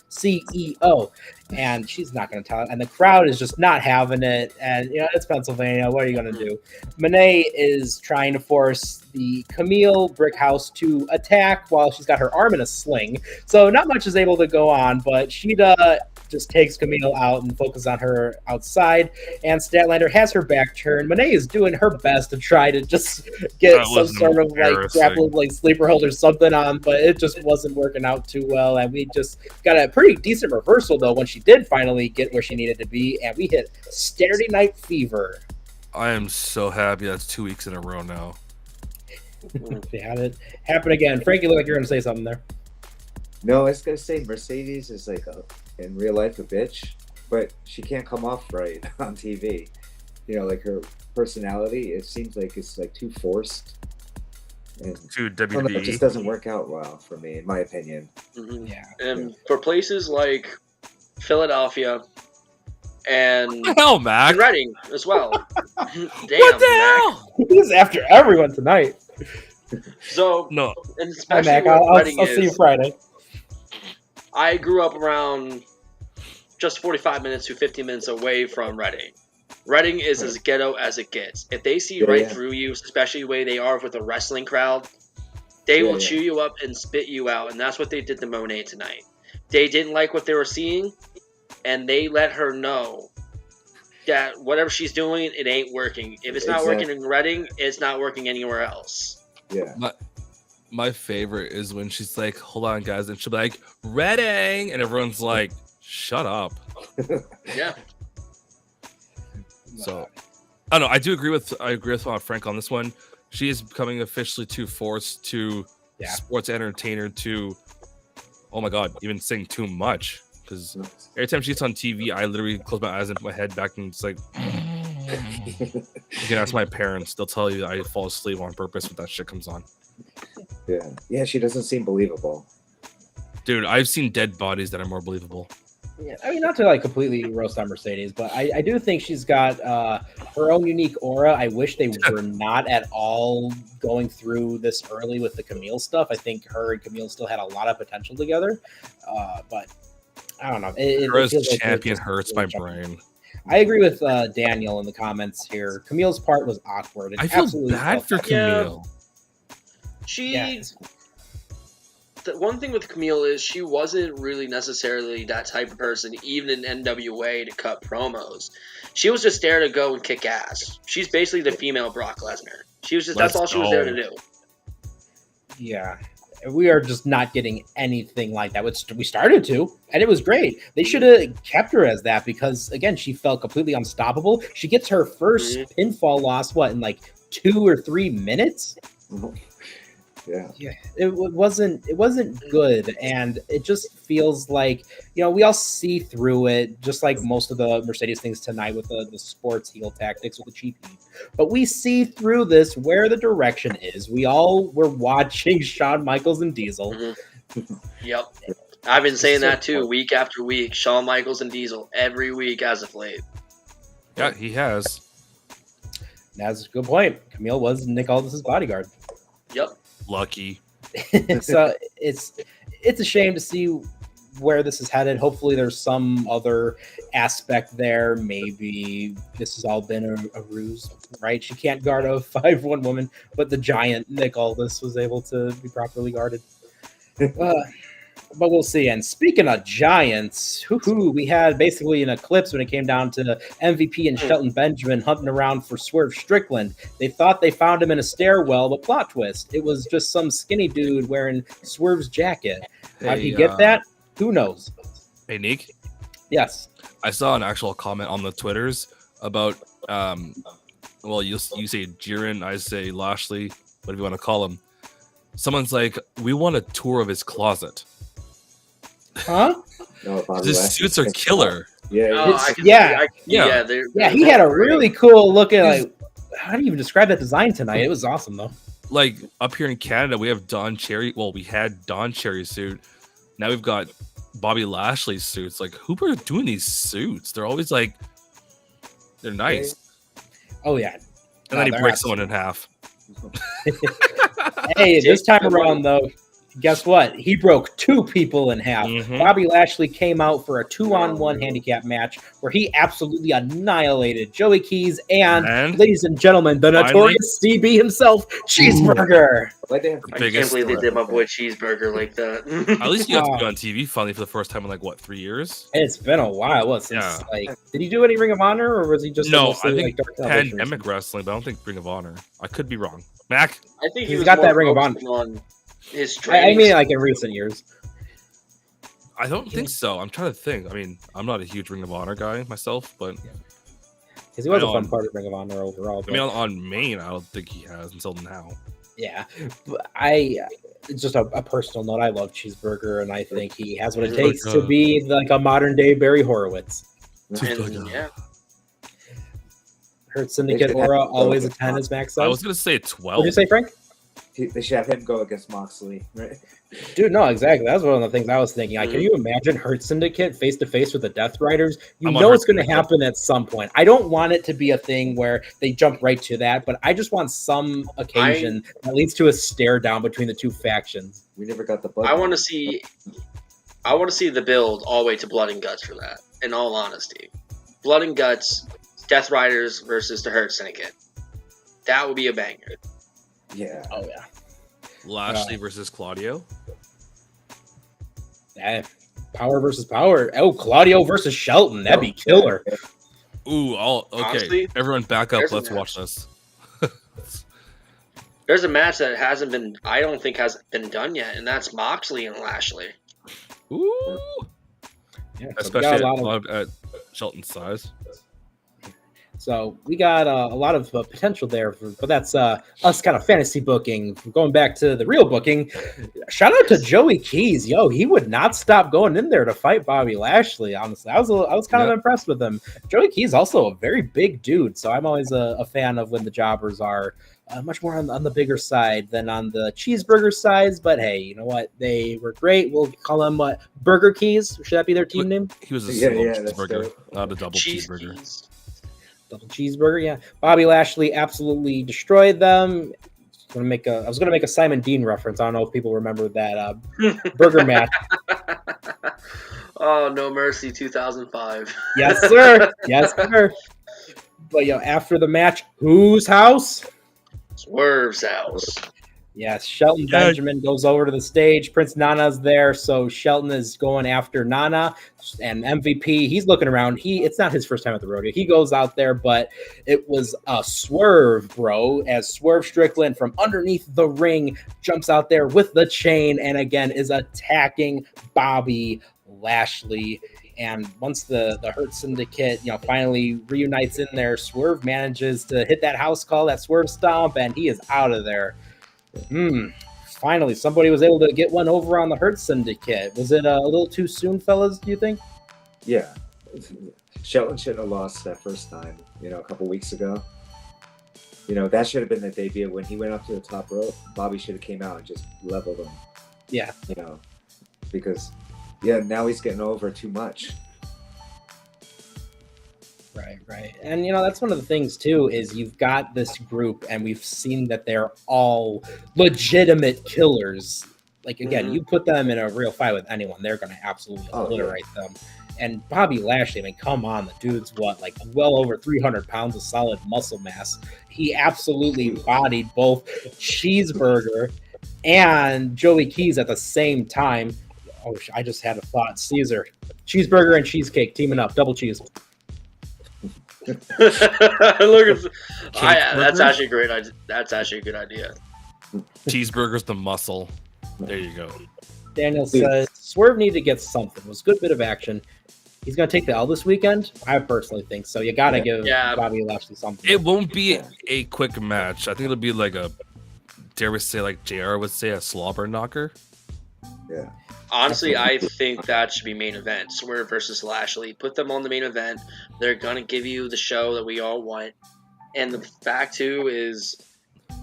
and she's not going to tell it. And the crowd is just not having it. And it's Pennsylvania. What are you going to do? Monet is trying to force the Camille Brickhouse to attack while she's got her arm in a sling. So not much is able to go on, but Shida just takes Camille out and focuses on her outside, and Statlander has her back turned. Monet is doing her best to try to just get some sort of grappling sleeper hold or something on, but it just wasn't working out too well, and we just got a pretty decent reversal though when she did finally get where she needed to be, and we hit Saturday Night Fever. I am so happy that's 2 weeks in a row now. They had it happen again. Frankie, look like you're going to say something there. No, I was gonna say Mercedes is like in real life a bitch, but she can't come off right on TV. Like her personality, it seems like it's like too forced. And To I don't know, it WWE. just doesn't work out well for me, in my opinion. Mm-hmm. Yeah. And for places like Philadelphia and Hell, Mac. Reading as well. Damn, What the Mac. hell? He's after everyone tonight. So, No. and Hi, especially Mac. where I'll Reading see you is, Friday. I grew up around just 45 minutes to 50 minutes away from Reading. Reading is as ghetto as it gets. If they see right through you, especially the way they are with the wrestling crowd, they will chew you up and spit you out, and that's what they did to Monet tonight. They didn't like what they were seeing, and they let her know that whatever she's doing, it ain't working. If it's not working in Reading, it's not working anywhere else. Yeah. My favorite is when she's like, "Hold on, guys," and she'll be like, "Reading," and everyone's like, "Shut up." Yeah. So, I don't know. I agree with Frank on this one. She is becoming officially too forced to sports entertainer to, oh my god, even saying too much. Because every time she's on TV, I literally close my eyes and put my head back and it's like, you can ask my parents. They'll tell you I fall asleep on purpose when that shit comes on. Yeah, she doesn't seem believable. Dude, I've seen dead bodies that are more believable. Yeah, I mean, not to completely roast on Mercedes, but I do think she's got her own unique aura. I wish they were not at all going through this early with the Camille stuff. I think her and Camille still had a lot of potential together, but I don't know. Her as champion hurts my brain. I agree with Daniel in the comments here. Camille's part was awkward. I feel bad for Camille. The one thing with Camille is she wasn't really necessarily that type of person, even in NWA, to cut promos. She was just there to go and kick ass. She's basically the female Brock Lesnar. She was that's all she was there to do. Yeah. We are just not getting anything like that. We started to, and it was great. They should have kept her as that because, again, she felt completely unstoppable. She gets her first pinfall loss, in like 2 or 3 minutes? Yeah, it wasn't good, and it just feels like we all see through it, just like most of the Mercedes things tonight with the sports heel tactics with the cheap heat. But we see through this where the direction is. We all were watching Shawn Michaels and Diesel. Yep, I've been saying that too, week after week. Shawn Michaels and Diesel every week as of late. Yeah, he has. That's a good point. Camille was Nick Aldis's bodyguard. Yep. Lucky. So it's a shame to see where this is headed. Hopefully there's some other aspect there. Maybe this has all been a ruse, right? She can't guard a 5'1" woman, but the giant Nick Aldis was able to be properly guarded. But we'll see. And speaking of giants, we had basically an eclipse when it came down to MVP and Shelton Benjamin hunting around for Swerve Strickland. They thought they found him in a stairwell, but plot twist. It was just some skinny dude wearing Swerve's jacket. How'd he get that? Who knows? Hey, Nick. Yes. I saw an actual comment on the Twitters about, well, you say Jiren, I say Lashley, whatever you want to call him. Someone's like, we want a tour of his closet. Huh? No, His suits are killer. Yeah, Oh, yeah. yeah. He had a really cool looking, like, how do you even describe that design tonight? It was awesome, though. Like, up here in Canada, we have Don Cherry. Well, we had Don Cherry's suit. Now we've got Bobby Lashley's suits. Like, who are doing these suits? They're always like, they're nice. Oh, yeah. And then he breaks someone in half. Hey, this time around, though, guess what? He broke 2 people in half. Mhm. Bobby Lashley came out for a 2-on-1 handicap match where he absolutely annihilated Joey Keys and, ladies and gentlemen, the notorious CB himself, Cheeseburger. I can't believe they did my boy Cheeseburger like that. At least he got to be on TV finally for the first time in, like, what, 3 years? It's been a while. What, since, like, did he do any Ring of Honor, or was he just No, mostly, I think like, Dark Television Pandemic Wrestling, but I don't think Ring of Honor. I could be wrong. Mac? I think He's was got more that Ring of focusing on his I training. mean, like, in recent years. I don't think so. I'm trying to think. I mean, I'm not a huge Ring of Honor guy myself, but Because he was I a know fun on- part of Ring of Honor overall. I mean, on Maine, I don't think he has until now. Yeah, but it's just a personal note. I love Cheeseburger, and I think he has what it Cheeseburger. takes to be like a modern day Barry Horowitz. And, yeah. Hurt Syndicate aura, always a 10, as Max I says. was gonna say What 12. did you say, Frank? They should have him go against Moxley, right? Dude, no, exactly. That's one of the things I was thinking. Like, can you imagine Hurt Syndicate face to face with the Death Riders? You I'm on know Hurt it's going to Syndicate. happen at some point. I don't want it to be a thing where they jump right to that, but I just want some occasion that leads to a stare down between the two factions. We never got the bug. I want to see the build all the way to Blood and Guts for that. In all honesty, Blood and Guts, Death Riders versus the Hurt Syndicate. That would be a banger. Yeah. Oh yeah. Lashley versus Claudio. Power versus power. Oh, Claudio versus Shelton. That'd be killer. Ooh, okay. Honestly, Everyone back up. there's a Let's match. watch this. There's a match that I don't think has been done yet, and that's Moxley and Lashley. Ooh. Yeah, so we got Especially a lot of at Shelton's size. So we got a lot of potential there, but that's us kind of fantasy booking. Going back to the real booking, shout out to Joey Keys. Yo, he would not stop going in there to fight Bobby Lashley. Honestly, I was kind of impressed with him. Joey Keys also a very big dude, so I'm always a fan of when the jobbers are much more on the bigger side than on the Cheeseburger size. But hey, you know what? They were great. We'll call them Burger Keys. Should that be their team name? He was a Yeah, single that's cheeseburger, dope. not a double Cheese cheeseburger. keys. Double cheeseburger, yeah. Bobby Lashley absolutely destroyed them. I was gonna make a Simon Dean reference. I don't know if people remember that burger match. Oh, No Mercy 2005. Yes, sir. Yes, sir. But after the match, whose house? Swerve's house. Yes, Shelton Benjamin goes over to the stage. Prince Nana's there, so Shelton is going after Nana and MVP. He's looking around. It's not his first time at the rodeo. He goes out there, but it was a swerve, bro, as Swerve Strickland from underneath the ring jumps out there with the chain and again is attacking Bobby Lashley. And once the Hurt Syndicate, finally reunites in there, Swerve manages to hit that house call, that Swerve stomp, and he is out of there. Finally, somebody was able to get one over on the Hurt Syndicate. Was it a little too soon, fellas, do you think? Yeah. Shelton shouldn't have lost that first time, a couple weeks ago. That should have been the debut. When he went up to the top rope, Bobby should have came out and just leveled him. Yeah. Because, now he's getting over too much. Right. And, that's one of the things, too, is you've got this group, and we've seen that they're all legitimate killers. Like, again, you put them in a real fight with anyone, they're going to absolutely obliterate them. And Bobby Lashley, I mean, come on, the dude's well over 300 pounds of solid muscle mass. He absolutely bodied both Cheeseburger and Joey Keys at the same time. Oh, I just had a thought. Caesar, cheeseburger and cheesecake teaming up, double cheese. Look at that's burger? actually a great idea. That's actually a good idea. Cheeseburger's the muscle. There you go. Daniel says Swerve needed to get something. It was a good bit of action. He's going to take the L this weekend? I personally think so. You got to give Bobby Lashley something. It won't be a quick match. I think it'll be like a, dare we say, like JR would say, a slobber knocker. Yeah. Honestly, I think that should be main event. Swerve versus Lashley. Put them on the main event. They're going to give you the show that we all want. And the fact, too, is,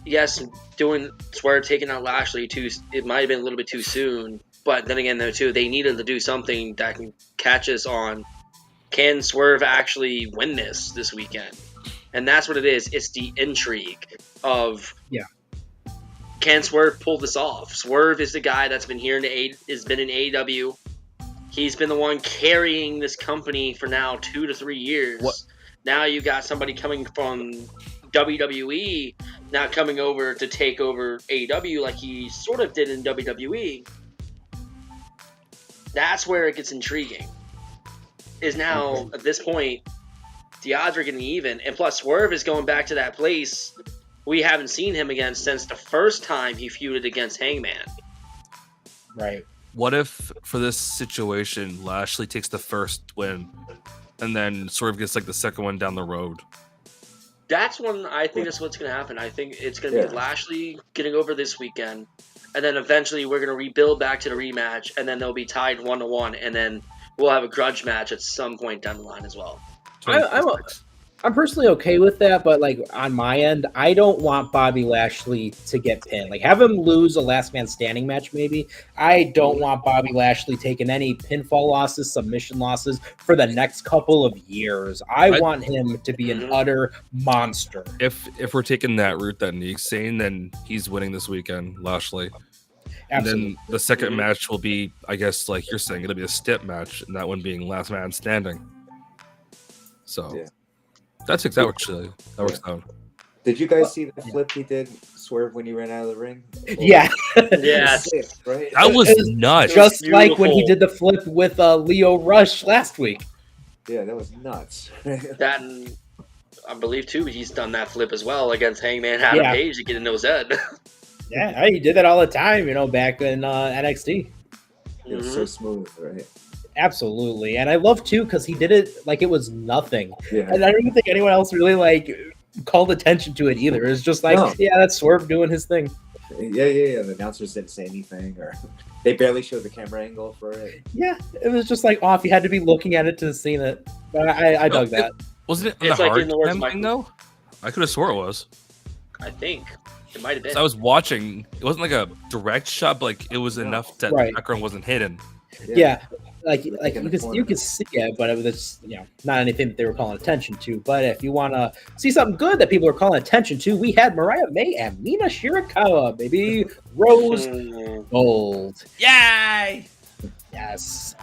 yes, doing Swerve taking out Lashley, too, it might have been a little bit too soon. But then again, though, too, they needed to do something that can catch us on, can Swerve actually win this weekend? And that's what it is. It's the intrigue of, can Swerve pull this off? Swerve is the guy that's been here has been in AEW. He's been the one carrying this company for now 2 to 3 years. Now you got somebody coming from WWE, not coming over to take over AEW like he sort of did in WWE. That's where it gets intriguing. Is now, at this point, the odds are getting even. And plus, Swerve is going back to that place we haven't seen him again since the first time he feuded against Hangman. Right. What if, for this situation, Lashley takes the first win, and then Swerve gets like the second one down the road? That's when I think that's what's going to happen. I think it's going to be Lashley getting over this weekend, and then eventually we're going to rebuild back to the rematch, and then they'll be tied 1-1, and then we'll have a grudge match at some point down the line as well. I'm personally okay with that, but like on my end, I don't want Bobby Lashley to get pinned. Like have him lose a last man standing match, maybe. I don't want Bobby Lashley taking any pinfall losses, submission losses for the next couple of years. I want him to be an utter monster. If we're taking that route that Neek's saying, then he's winning this weekend, Lashley. Absolutely. And then the second match will be, I guess, like you're saying, it'll be a step match, and that one being last man standing. So that works out. Did you guys see the flip he did, Swerve, when he ran out of the ring? Yeah. Yes. Right? That was nuts. Just like when he did the flip with Leo Rush last week. Yeah, that was nuts. That, and I believe, too, he's done that flip as well against Hangman Adam Page to get into his head. Yeah, he did that all the time, back in NXT. It was so smooth, right? Absolutely. And I love, too, because he did it like it was nothing. Yeah. And I don't even think anyone else really, called attention to it either. It's just that's Swerve doing his thing. Yeah. The announcers didn't say anything, or they barely showed the camera angle for it. Yeah, it was just off. You had to be looking at it to see it. But I dug that. Wasn't it It's the like hard in the words of thing, though? I could have swore it was. I think. It might have been. So I was watching. It wasn't like a direct shot, but it was enough that the background wasn't hidden. Yeah. You could see it, but it was not anything that they were calling attention to. But if you want to see something good that people are calling attention to, we had Mariah May and Mina Shirakawa, baby, Rose Gold. Yay! Yes,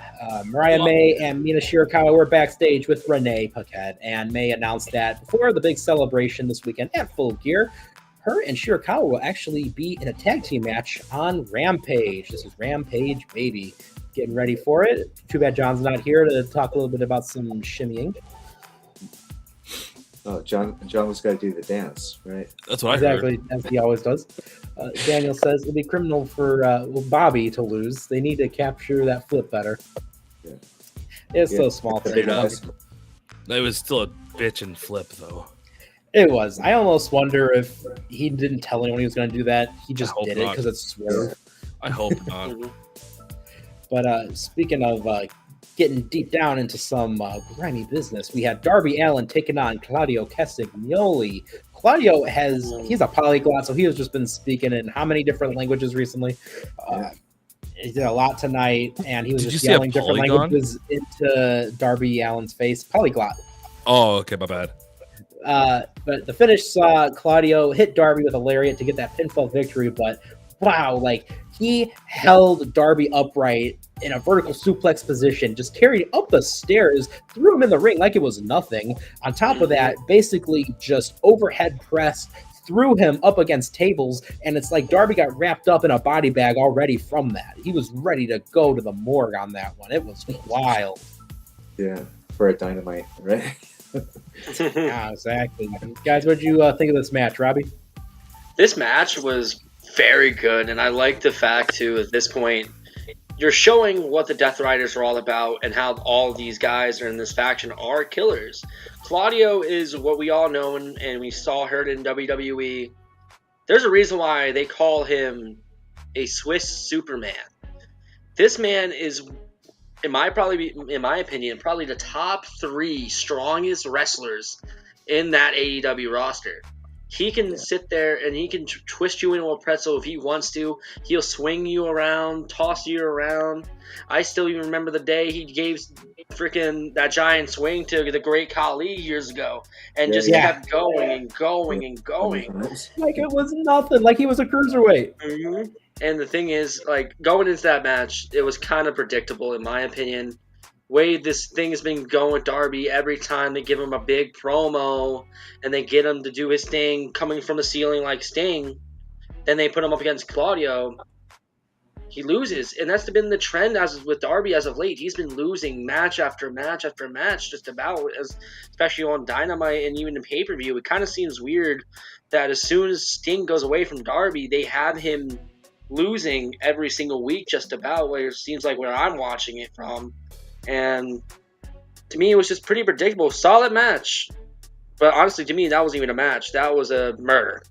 Mariah May and Mina Shirakawa were backstage with Renee Paquette, and May announced that before the big celebration this weekend at Full Gear, her and Shirakawa will actually be in a tag team match on Rampage. This is Rampage, baby. Getting ready for it. Too bad John's not here to talk a little bit about some shimmying. Oh, John was got to do the dance, right? That's what exactly, as he always does. Daniel says it'd be criminal for Bobby to lose. They need to capture that flip better. Yeah. It's so small. It was still a bitchin' flip, though. It was. I almost wonder if he didn't tell anyone he was going to do that. He just did it because it's Swerve. I hope not. But speaking of getting deep down into some grimy business, we had Darby Allin taking on Claudio Castagnoli. Claudio he's a polyglot, so he has just been speaking in how many different languages recently? He did a lot tonight, and he was just yelling different languages into Darby Allin's face. Polyglot. Oh, okay, my bad. But the finish saw Claudio hit Darby with a lariat to get that pinfall victory, but wow, he held Darby upright in a vertical suplex position, just carried up the stairs, threw him in the ring like it was nothing. On top of that, basically just overhead pressed threw him up against tables, and it's like Darby got wrapped up in a body bag already from that. He was ready to go to the morgue on that one. It was wild. Yeah, for a Dynamite, right? Yeah, exactly. Guys, what did you think of this match, Robbie? This match was very good, and I like the fact, too, at this point, you're showing what the Death Riders are all about and how all these guys are in this faction are killers. Claudio is what we all know, and we saw her in WWE. There's a reason why they call him a Swiss Superman. This man is, in my opinion, probably the top 3 strongest wrestlers in that AEW roster. He can sit there and he can twist you into a pretzel if he wants to. He'll swing you around, toss you around. I still even remember the day he gave freaking that giant swing to the great Khali years ago and just kept going and going and going. Like it was nothing. Like he was a cruiserweight. Mm-hmm. And the thing is, like, going into that match, it was kind of predictable, in my opinion. Way this thing has been going with Darby every time they give him a big promo and they get him to do his thing coming from the ceiling like Sting. Then they put him up against Claudio. He loses. And that's been the trend as with Darby as of late. He's been losing match after match after match just about, especially on Dynamite and even in pay-per-view. It kind of seems weird that as soon as Sting goes away from Darby, they have him losing every single week just about, where it seems like where I'm watching it from. And to me, it was just pretty predictable. Solid match. But honestly, to me, that wasn't even a match. That was a murder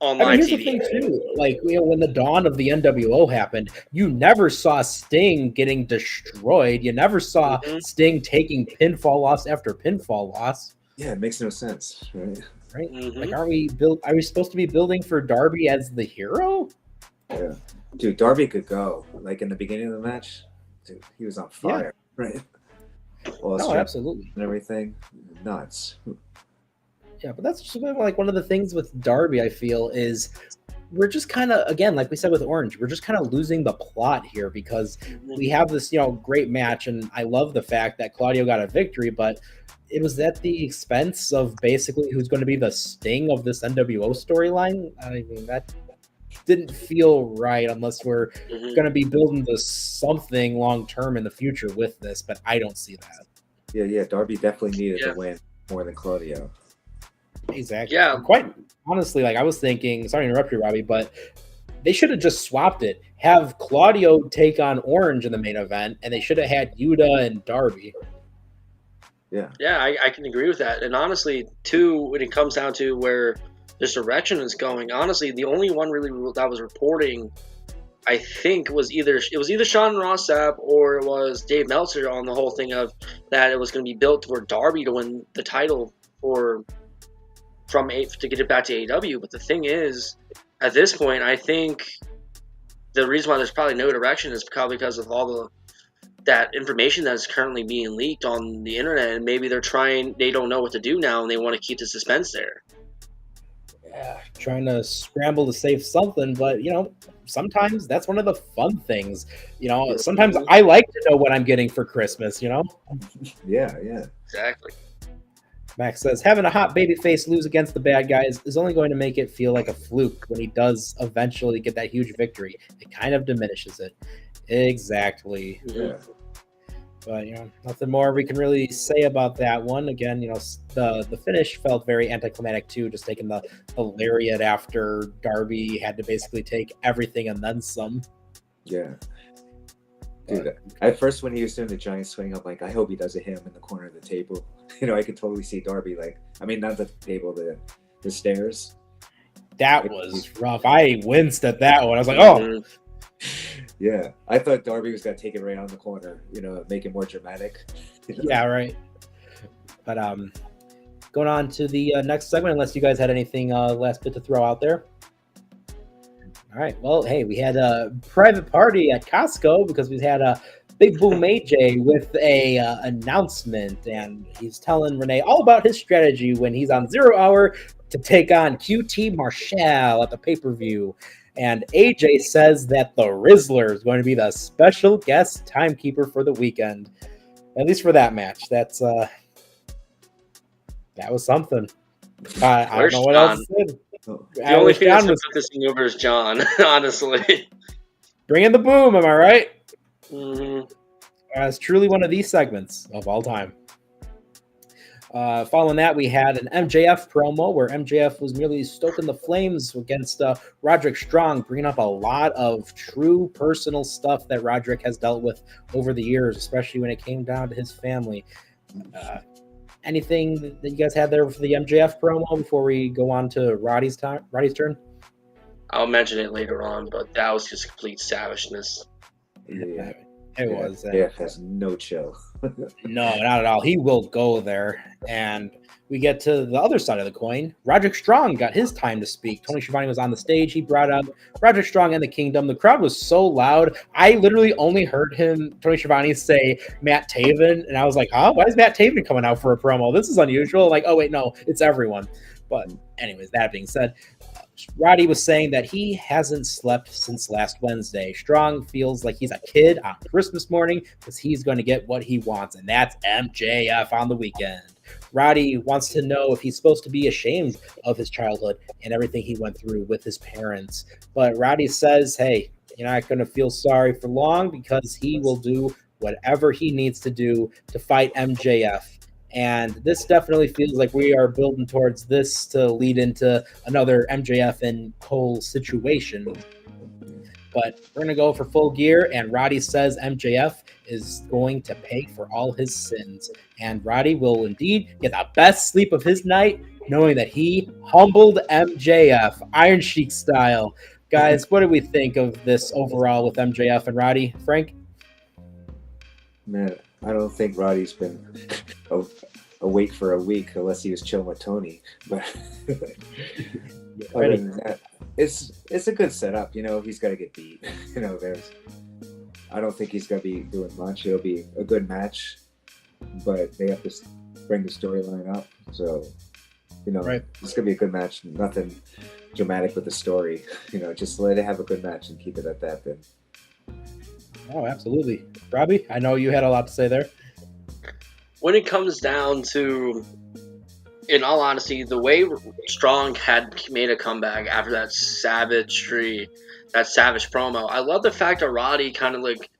on my here's TV. the thing, too. Like, when the dawn of the NWO happened, you never saw Sting getting destroyed. You never saw Sting taking pinfall loss after pinfall loss. Yeah, it makes no sense, right? Right? Mm-hmm. Like, are we supposed to be building for Darby as the hero? Yeah. Dude, Darby could go. Like, in the beginning of the match, dude, he was on fire. Right. Well, no, absolutely. And everything. Nuts. Yeah, but that's just like one of the things with Darby, I feel, is we're just kind of, again, like we said with Orange, we're just kind of losing the plot here because we have this, great match, and I love the fact that Claudio got a victory, but it was at the expense of basically who's going to be the Sting of this NWO storyline. I mean, that didn't feel right unless we're going to be building to something long term in the future with this, but I don't see that. Yeah, Darby definitely needed to win more than Claudio. Exactly. Yeah. Quite honestly, like I was thinking, sorry to interrupt you, Robbie, but they should have just swapped it. Have Claudio take on Orange in the main event, and they should have had Yuta and Darby. Yeah. Yeah, I can agree with that. And honestly, too, when it comes down to where this direction is going, honestly, the only one really that was reporting, I think, was either Sean Ross Sapp or it was Dave Meltzer on the whole thing of that it was going to be built toward Darby to win the title to get it back to AEW. But the thing is, at this point, I think the reason why there's probably no direction is probably because of all that information that is currently being leaked on the internet, and maybe they don't know what to do now, and they want to keep the suspense there. Yeah, trying to scramble to save something, but sometimes that's one of the fun things. Sometimes I like to know what I'm getting for Christmas. Yeah. Exactly. Max says having a hot baby face lose against the bad guys is only going to make it feel like a fluke when he does eventually get that huge victory. It kind of diminishes it. Exactly. Yeah. But nothing more we can really say about that one. Again, the finish felt very anticlimactic too, just taking the lariat after Darby had to basically take everything and then some. Yeah. Dude, at first when he was doing the giant swing, I'm like, I hope he doesn't hit him in the corner of the table. I could totally see Darby not the table, the stairs. That was rough. I winced at that one. I was like, oh. Yeah, I thought Darby was gonna take it right on the corner, make it more dramatic. Yeah, right. But going on to the next segment, unless you guys had anything last bit to throw out there. All right. Well, hey, we had a private party at Costco because we had a Big Boom AJ with a announcement, and he's telling Renee all about his strategy when he's on 0 Hour to take on QT Marshall at the pay-per-view. And AJ says that the Rizzler is going to be the special guest timekeeper for the weekend. At least for that match. That was something. I don't know what else to say. The only thing that's put this thing over is John, honestly. Bringing the boom, am I right? Mhm. It's truly one of these segments of all time. Following that, we had an MJF promo where MJF was merely stoking the flames against Roderick Strong, bringing up a lot of true personal stuff that Roderick has dealt with over the years, especially when it came down to his family. Anything that you guys had there for the MJF promo before we go on to Roddy's turn? I'll mention it later on, but that was just complete savageness. Yeah. It was. MJF has no chill. No, not at all. He will go there. And we get to the other side of the coin. Roderick Strong got his time to speak. Tony Schiavone was on the stage. He brought up Roderick Strong and the Kingdom. The crowd was so loud. I literally only heard Tony Schiavone, say Matt Taven. And I was like, huh? Why is Matt Taven coming out for a promo? This is unusual. Like, oh, wait, no, it's everyone. But anyways, that being said, Roddy was saying that he hasn't slept since last Wednesday. Strong feels like he's a kid on Christmas morning because he's going to get what he wants, and that's MJF on the weekend. Roddy wants to know if he's supposed to be ashamed of his childhood and everything he went through with his parents. But Roddy says, hey, you're not going to feel sorry for long because he will do whatever he needs to do to fight MJF. And this definitely feels like we are building towards this to lead into another MJF and Cole situation. But we're going to go for Full Gear, and Roddy says MJF is going to pay for all his sins. And Roddy will indeed get the best sleep of his night, knowing that he humbled MJF, Iron Sheik style. Guys, what do we think of this overall with MJF and Roddy? Frank? Man, I don't think Roddy's been awake for a week unless he was chilling with Tony. But other than that, it's a good setup. You know, he's got to get beat. You know, I don't think he's going to be doing much. It'll be a good match, but they have to bring the storyline up. So, you know, It's going to be a good match. Nothing dramatic with the story. You know, just let it have a good match and keep it at that then. Oh, absolutely. Robbie, I know you had a lot to say there. When it comes down to, in all honesty, the way Strong had made a comeback after that savage promo, I love the fact that Roddy kind of like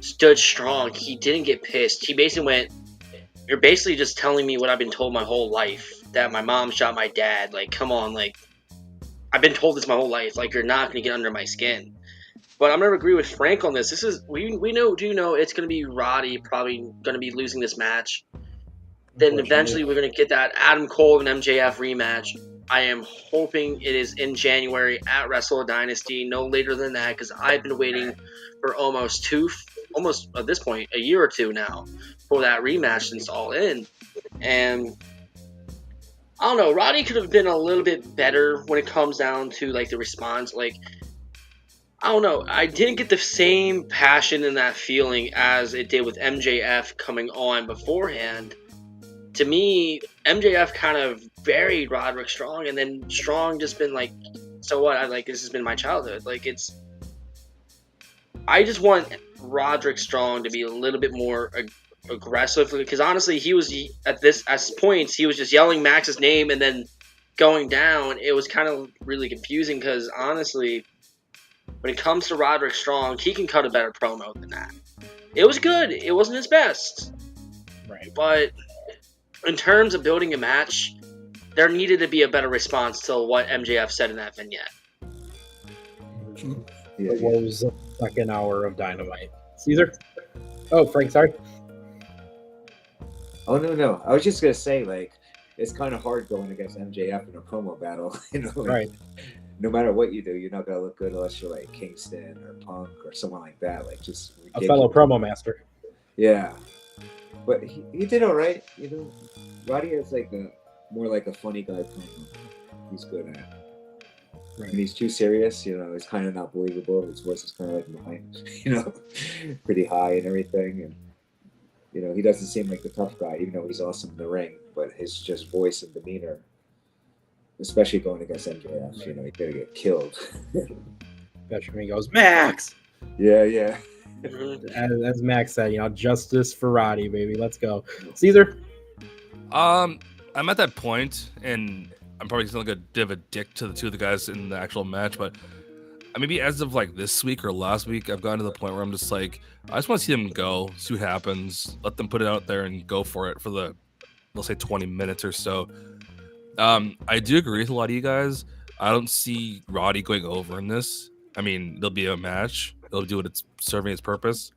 stood strong. He didn't get pissed. He basically went, you're basically just telling me what I've been told my whole life, that my mom shot my dad. Like, come on, like, I've been told this my whole life. Like, you're not going to get under my skin. But I'm going to agree with Frank on this. This is we know it's going to be Roddy probably going to be losing this match. Then eventually we're going to get that Adam Cole and MJF rematch. I am hoping it is in January at Wrestle Dynasty, no later than that, because I've been waiting for almost at this point, a year or two now for that rematch since All In. And I don't know, Roddy could have been a little bit better when it comes down to like the response. Like, I don't know. I didn't get the same passion and that feeling as it did with MJF coming on beforehand. To me, MJF kind of buried Roderick Strong, and then Strong just been like, so what? This has been my childhood. I just want Roderick Strong to be a little bit more aggressive, because honestly, he was at points he was just yelling Max's name and then going down. It was kind of really confusing because honestly, when it comes to Roderick Strong, he can cut a better promo than that. It was good. It wasn't his best. Right. But in terms of building a match, there needed to be a better response to what MJF said in that vignette. It was the second hour of Dynamite. Caesar? Oh, Frank, sorry. Oh, no. I was just going to say, it's kind of hard going against MJF in a promo battle. You know, right. No matter what you do, you're not gonna look good unless you're like Kingston or Punk or someone like that. Just ridiculous. A fellow promo master. Yeah, but he did all right. You know, Roddy is more like a funny guy promo. He's good at it. Right. And he's too serious. You know, it's kind of not believable. His voice is kind of like mine. You know, pretty high and everything. And you know, he doesn't seem like the tough guy, even though he's awesome in the ring. But his just voice and demeanor. Especially going against MJF, you know, he's gonna get killed. Especially when he goes, Max! Yeah. As Max said, you know, justice for Roddy, baby. Let's go. Caesar? I'm at that point, and I'm probably still like a bit of a dick to the two of the guys in the actual match, but maybe as of like this week or last week, I've gotten to the point where I'm just like, I just want to see them go, see what happens, let them put it out there and go for it for the, let's say 20 minutes or so. I do agree with a lot of you guys. I don't see Roddy going over in this. I mean, there'll be a match. It'll do what it's serving its purpose.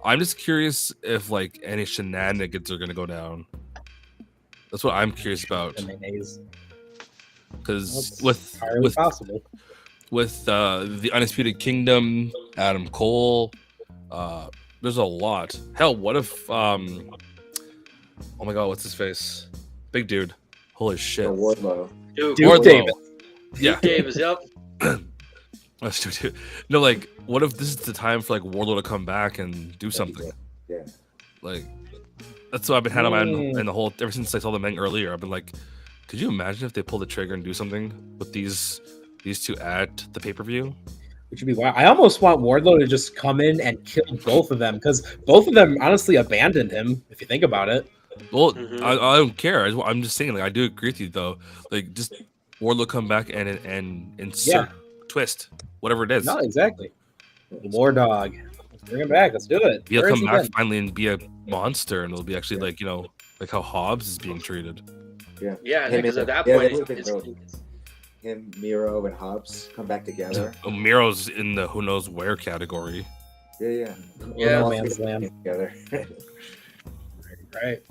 I'm just curious if like any shenanigans are going to go down. That's what I'm curious about. Because with possible. With the Undisputed Kingdom, Adam Cole, there's a lot. Hell, what if oh my god, what's his face? Big dude. Holy shit. Wardlow. Dude, Duke Davis. Yeah. Davis, yep. Let's do it. No, like, what if this is the time for like Wardlow to come back and do something? Yeah. Like, that's what I've been had on my mind in the whole ever since I saw the Meng earlier. I've been like, could you imagine if they pull the trigger and do something with these two at the pay-per-view? Which would be wild. I almost want Wardlow to just come in and kill both of them, because both of them honestly abandoned him, if you think about it. Well, I don't care. I'm just saying, like, I do agree with you though. Like, just Wardlow come back and insert twist, whatever it is. No, exactly. The War Dog. Let's bring him back. Let's do it. He'll come back finally and be a monster, and it'll be actually like, you know, like how Hobbs is being treated. Yeah, because at that point, him, Miro, and Hobbs come back together. Oh, Miro's in the who knows where category. Yeah. Man's land. Together. Right.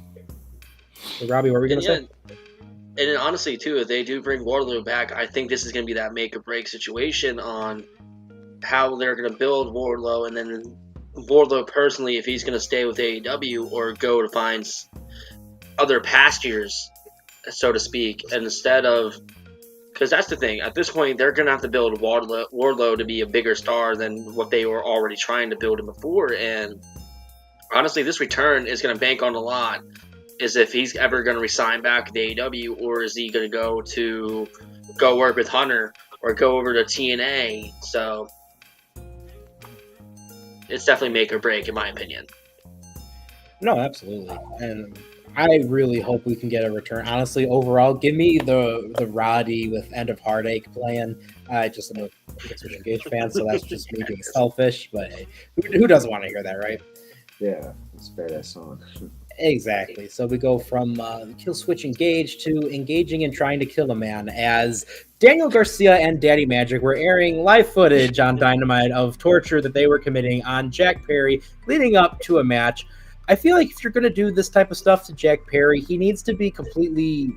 So, Robbie, what were we going to say? And then honestly, too, if they do bring Wardlow back, I think this is going to be that make or break situation on how they're going to build Wardlow, and then Wardlow personally, if he's going to stay with AEW or go to find other pastures, so to speak, instead of, because that's the thing. At this point, they're going to have to build Wardlow to be a bigger star than what they were already trying to build him before. And honestly, this return is going to bank on a lot. Is if he's ever going to resign back to AEW, or is he going to go work with Hunter or go over to TNA? So it's definitely make or break, in my opinion. No, absolutely. And I really hope we can get a return. Honestly, overall, give me the Roddy with End of Heartache playing. I just am a Switch Engage fan, so that's just me being selfish. But hey, who doesn't want to hear that, right? Yeah, it's a badass song. Exactly. So we go from Kill Switch Engage to engaging and trying to kill a man, as Daniel Garcia and Daddy Magic were airing live footage on Dynamite of torture that they were committing on Jack Perry leading up to a match. I feel like if you're going to do this type of stuff to Jack Perry, he needs to be completely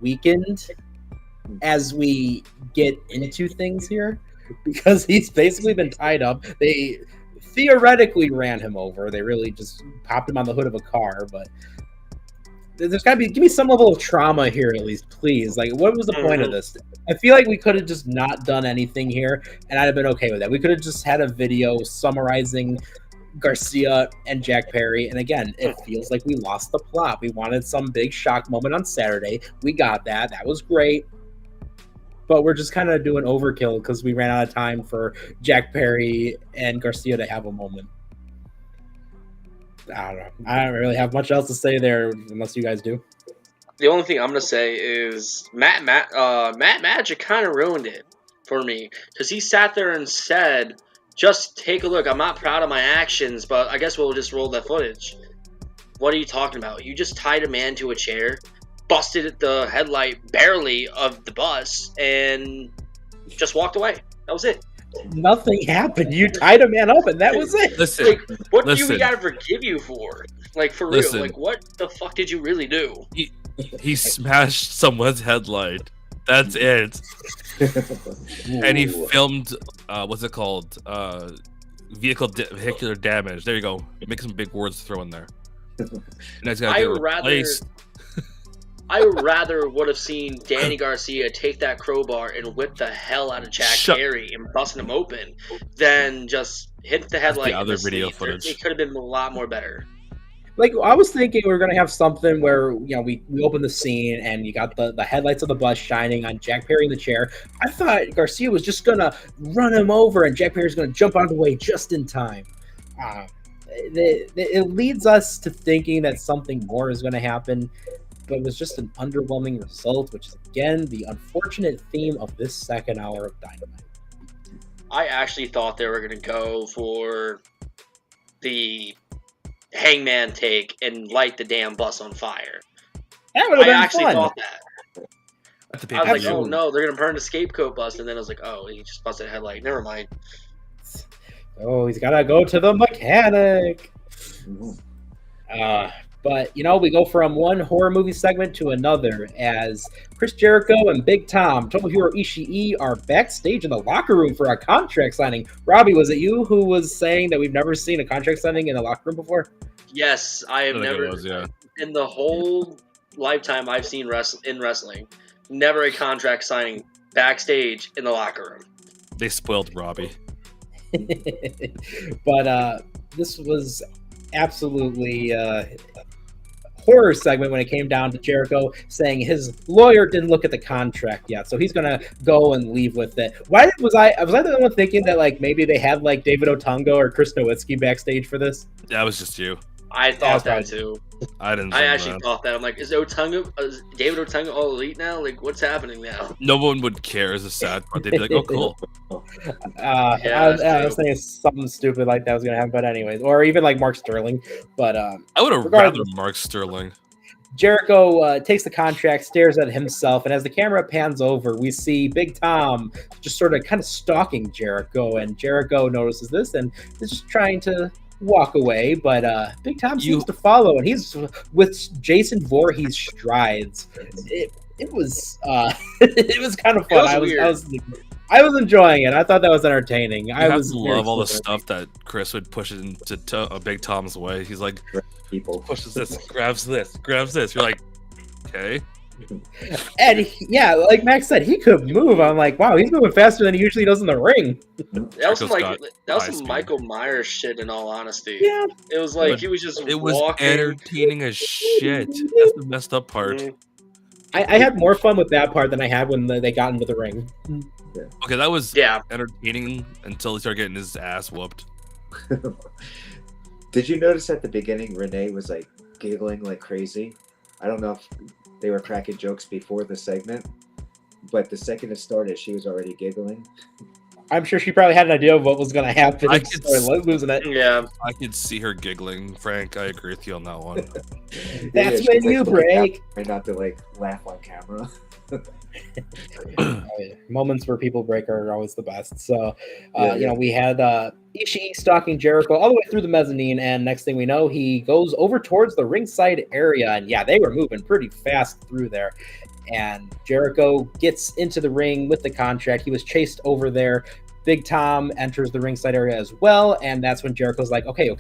weakened as we get into things here, because he's basically been tied up. They theoretically ran him over. They really just popped him on the hood of a car, but there's got to be, give me some level of trauma here at least, please. Like, what was the point of this? I feel like we could have just not done anything here, and I'd have been okay with that. We could have just had a video summarizing Garcia and Jack Perry, and again, it feels like we lost the plot. We wanted some big shock moment on Saturday. We got that. That was great. But we're just kind of doing overkill because we ran out of time for Jack Perry and Garcia to have a moment. I don't know. I don't really have much else to say there, unless you guys do. The only thing I'm going to say is Matt Magic kind of ruined it for me, because he sat there and said, just take a look. I'm not proud of my actions, but I guess we'll just roll that footage. What are you talking about? You just tied a man to a chair, busted the headlight barely of the bus, and just walked away. That was it. Nothing happened. You tied a man up, and that was it. Listen, like, what do we gotta forgive you for? Like, for real. Listen. Like, what the fuck did you really do? He smashed someone's headlight. That's it. And he filmed, what's it called? Vehicular damage. There you go. Make some big words to throw in there. Next guy get replaced. I rather would have seen Danny Garcia take that crowbar and whip the hell out of Jack Perry and busting him open than just hit the headlight. The other video footage. It could have been a lot more better. Like, I was thinking we were going to have something where, you know, we open the scene and you got the headlights of the bus shining on Jack Perry in the chair. I thought Garcia was just going to run him over and Jack Perry's going to jump out of the way just in time. It leads us to thinking that something more is going to happen. but it was just an underwhelming result, which is again the unfortunate theme of this second hour of Dynamite. I actually thought they were going to go for the Hangman take and light the damn bus on fire. That would have I been actually fun. thought that. At the I was like, pay-per-view. oh no, they're going to burn the scapegoat bus. And then I was like, oh, he just busted a headlight. Never mind. Oh, he's gotta go to the mechanic. But we go from one horror movie segment to another as Chris Jericho and Big Tom, Tomohiro Ishii, are backstage in the locker room for a contract signing. Robbie, was it you who was saying that we've never seen a contract signing in a locker room before? Yes, I have I think never, it was, yeah. in the whole lifetime I've seen in wrestling, never a contract signing backstage in the locker room. They spoiled Robbie. But this was absolutely horror segment when it came down to Jericho saying his lawyer didn't look at the contract yet, so he's gonna go and leave with it. Why was I the only one thinking that like maybe they had like David Otunga or Chris Nowitzki backstage for this? That was just you. I thought that That's right. too. I didn't. I think actually that. thought that. I'm like, is David Otunga all elite now? Like, what's happening now? No one would care as a sad part. They'd be like, "Oh, cool." I was thinking something stupid like that was gonna happen, but anyways, or even like Mark Sterling. But I would have rather regardless. Mark Sterling. Jericho takes the contract, stares at himself, and as the camera pans over, we see Big Tom just sort of kind of stalking Jericho, and Jericho notices this and is just trying to walk away, but Big Tom seems to follow, and he's with Jason Voorhees strides. It was it was kind of fun. I was enjoying it. I thought that was entertaining. I I was love all the stuff that Chris would push into Big Tom's way. He's like, People. pushes this, grabs this, grabs this. You're like, okay. And like Max said, he could move. I'm like, wow, he's moving faster than he usually does in the ring. That was Jericho's some speed. Michael Myers shit. In all honesty, Yeah, it was like But he was just It was walking. entertaining as shit. That's the messed up part. Mhm. I had more fun with that part than I had when they got into the ring. Okay, that was Yeah, entertaining until he started getting his ass whooped. Did you notice at the beginning Renee was like giggling like crazy? I don't know if they were cracking jokes before the segment, but the second it started, she was already giggling. I'm sure she probably had an idea of what was going to happen. I and could started losing it. yeah. I could see her giggling. Frank, I agree with you on that one. That's she's, when you looking break. out, trying not to like laugh on camera. Moments where people break are always the best. So, Yeah. we had Ishii stalking Jericho all the way through the mezzanine, and next thing we know, he goes over towards the ringside area, and they were moving pretty fast through there. And Jericho gets into the ring with the contract. He was chased over there. Big Tom enters the ringside area as well, and that's when Jericho's like, okay,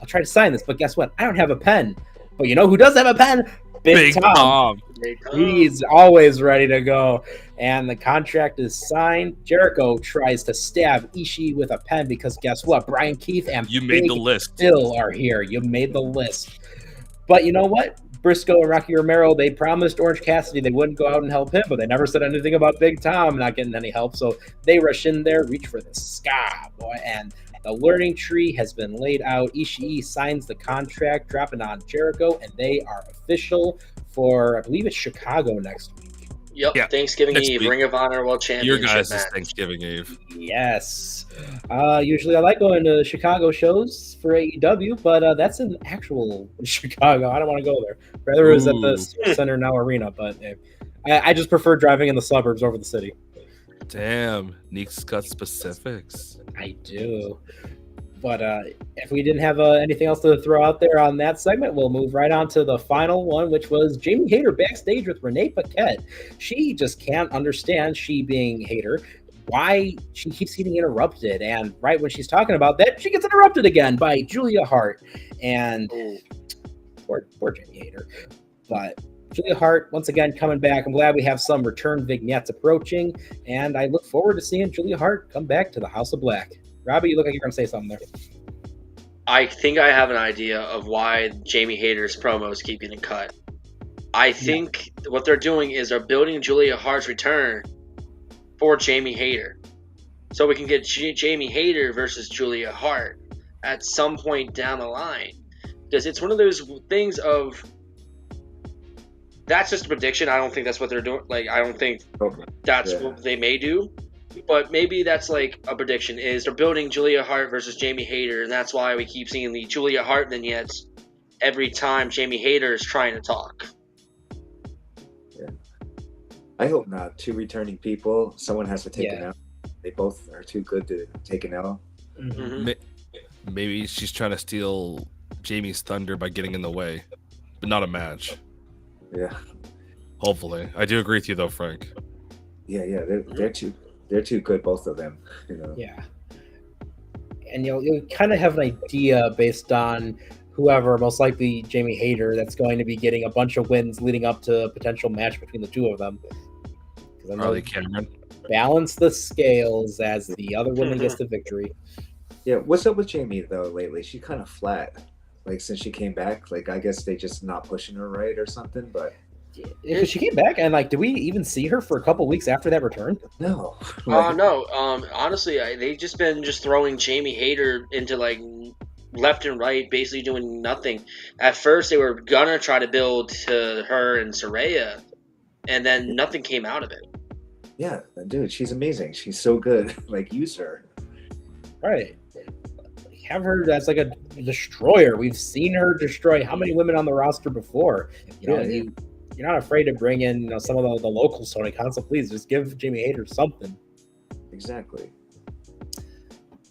I'll try to sign this, but guess what? I don't have a pen. But you know who does have a pen? Big Tom. He's always ready to go. And the contract is signed. Jericho tries to stab Ishii with a pen because guess what? Brian Keith and You made Big the list. Bill are here. You made the list. But you know what? Briscoe and Rocky Romero, they promised Orange Cassidy they wouldn't go out and help him, but they never said anything about Big Tom not getting any help. So they rush in there, reach for the sky, boy, and the learning tree has been laid out. Ishii signs the contract, dropping on Jericho, and they are official for, I believe it's Chicago next week. Yep. Yeah, Thanksgiving next Eve, week. Ring of Honor World Your Championship guys' match. Thanksgiving Eve. Yes. Usually I like going to Chicago shows for AEW, but that's in actual Chicago. I don't want to go there. Rather it was at the Ooh. Staples Center now arena, but I just prefer driving in the suburbs over the city. Damn, Neek's got specifics. I do. But if we didn't have anything else to throw out there on that segment, we'll move right on to the final one, which was Jamie Hayter backstage with Renee Paquette. She just can't understand, she being Hayter, why she keeps getting interrupted. And right when she's talking about that, she gets interrupted again by Julia Hart. And poor Jamie Hayter. But Julia Hart, once again, coming back. I'm glad we have some return vignettes approaching. And I look forward to seeing Julia Hart come back to the House of Black. Robbie, you look like you're going to say something there. I think I have an idea of why Jamie Hayter's promos keep getting cut. I think what they're doing is they're building Julia Hart's return for Jamie Hayter. So we can get Jamie Hayter versus Julia Hart at some point down the line. Because it's one of those things of That's just a prediction. I don't think that's what they're doing. Like, I don't think Okay. that's Yeah. what they may do. But maybe that's like a prediction is they're building Julia Hart versus Jamie Hayter, and that's why we keep seeing the Julia Hart vignettes every time Jamie Hayter is trying to talk. I hope not. Two returning people. Someone has to take Yeah. an L. They both are too good to take an L. Mhm. Maybe she's trying to steal Jamie's thunder by getting in the way, but not a match. Yeah. Hopefully, I do agree with you though, Frank. Yeah. They're too good, both of them. You know. Yeah. And you kind of have an idea based on whoever, most likely Jamie Hayter, that's going to be getting a bunch of wins leading up to a potential match between the two of them. 'Cause I know Harley Cameron. balance the scales as the other woman gets the victory. Yeah. What's up with Jamie though lately? She's kind of flat. Like since she came back, like I guess they just not pushing her right or something. But Because she came back, and like, did we even see her for a couple weeks after that return? no. No. Honestly, they've just been throwing Jamie Hayter into like left and right, basically doing nothing. At first, they were gonna try to build to her and Saraya, and then nothing came out of it. Yeah, dude, she's amazing. She's so good. Like use her. Right. Have her as like a destroyer. We've seen her destroy how many women on the roster before? You know, Yeah. you're not afraid to bring in some of the local Sony Con, so please just give Jamie Hayter something. Exactly.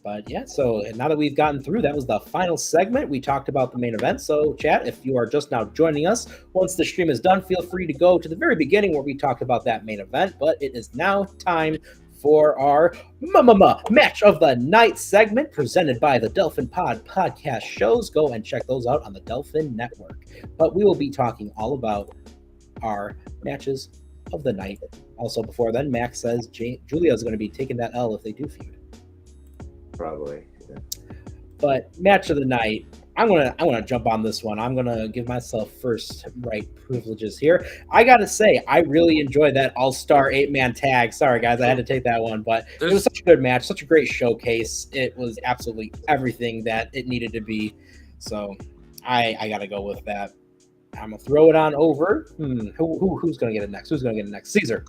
But yeah, so now that we've gotten through, that was the final segment. We talked about the main event. So, chat, if you are just now joining us, once the stream is done, feel free to go to the very beginning where we talked about that main event. But it is now time for our match of the night segment presented by the Delphin Pod podcast shows. Go and check those out on the Delphin Network. But we will be talking all about our matches of the night. Also, before then, Max says Julia is going to be taking that L if they do feud. Probably. Yeah. But match of the night, I'm gonna jump on this one. I'm gonna give myself first right privileges here. I gotta say, I really enjoyed that all-star 8-man tag. Sorry guys, I had to take that one, but it was such a good match, such a great showcase. It was absolutely everything that it needed to be. So I gotta go with that. I'm gonna throw it on over. Who's gonna get it next? Who's gonna get it next? Caesar.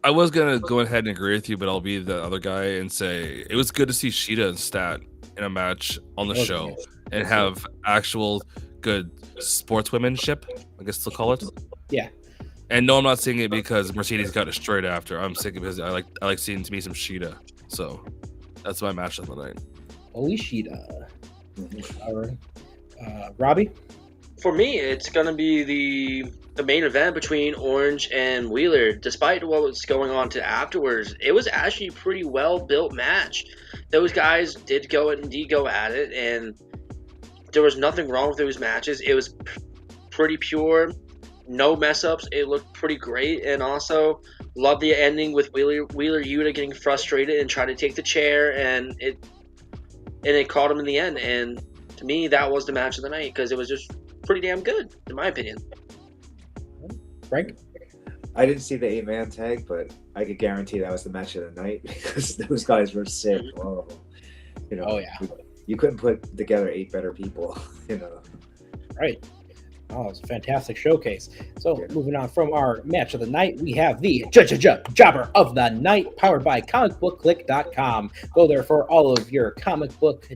I was gonna go ahead and agree with you, but I'll be the other guy and say it was good to see Sheeta and Stat in a match on the Okay. show and have actual good sportswomanship, I guess they'll call it. Yeah. And no, I'm not saying it because Mercedes got destroyed after. I'm saying it because I like seeing to me some Sheeta. So that's my match of the night. Holy Sheeta. All right. Robbie. For me, it's gonna be the main event between Orange and Wheeler. Despite what was going on to afterwards, it was actually a pretty well built match. Those guys did go at it, and there was nothing wrong with those matches. It was pretty pure, no mess ups. It looked pretty great, and also love the ending with Wheeler Yuta getting frustrated and trying to take the chair, and it caught him in the end. And to me, that was the match of the night because it was just pretty damn good, in my opinion. Frank. I didn't see the 8-man tag, but I could guarantee that was the match of the night because those guys were sick. All of them. You know, Oh, yeah. You couldn't put together 8 better people. You know. Right. Oh, it's a fantastic showcase. So, moving on from our match of the night, we have the Jobber of the Night, powered by comicbookclick.com. Go there for all of your comic book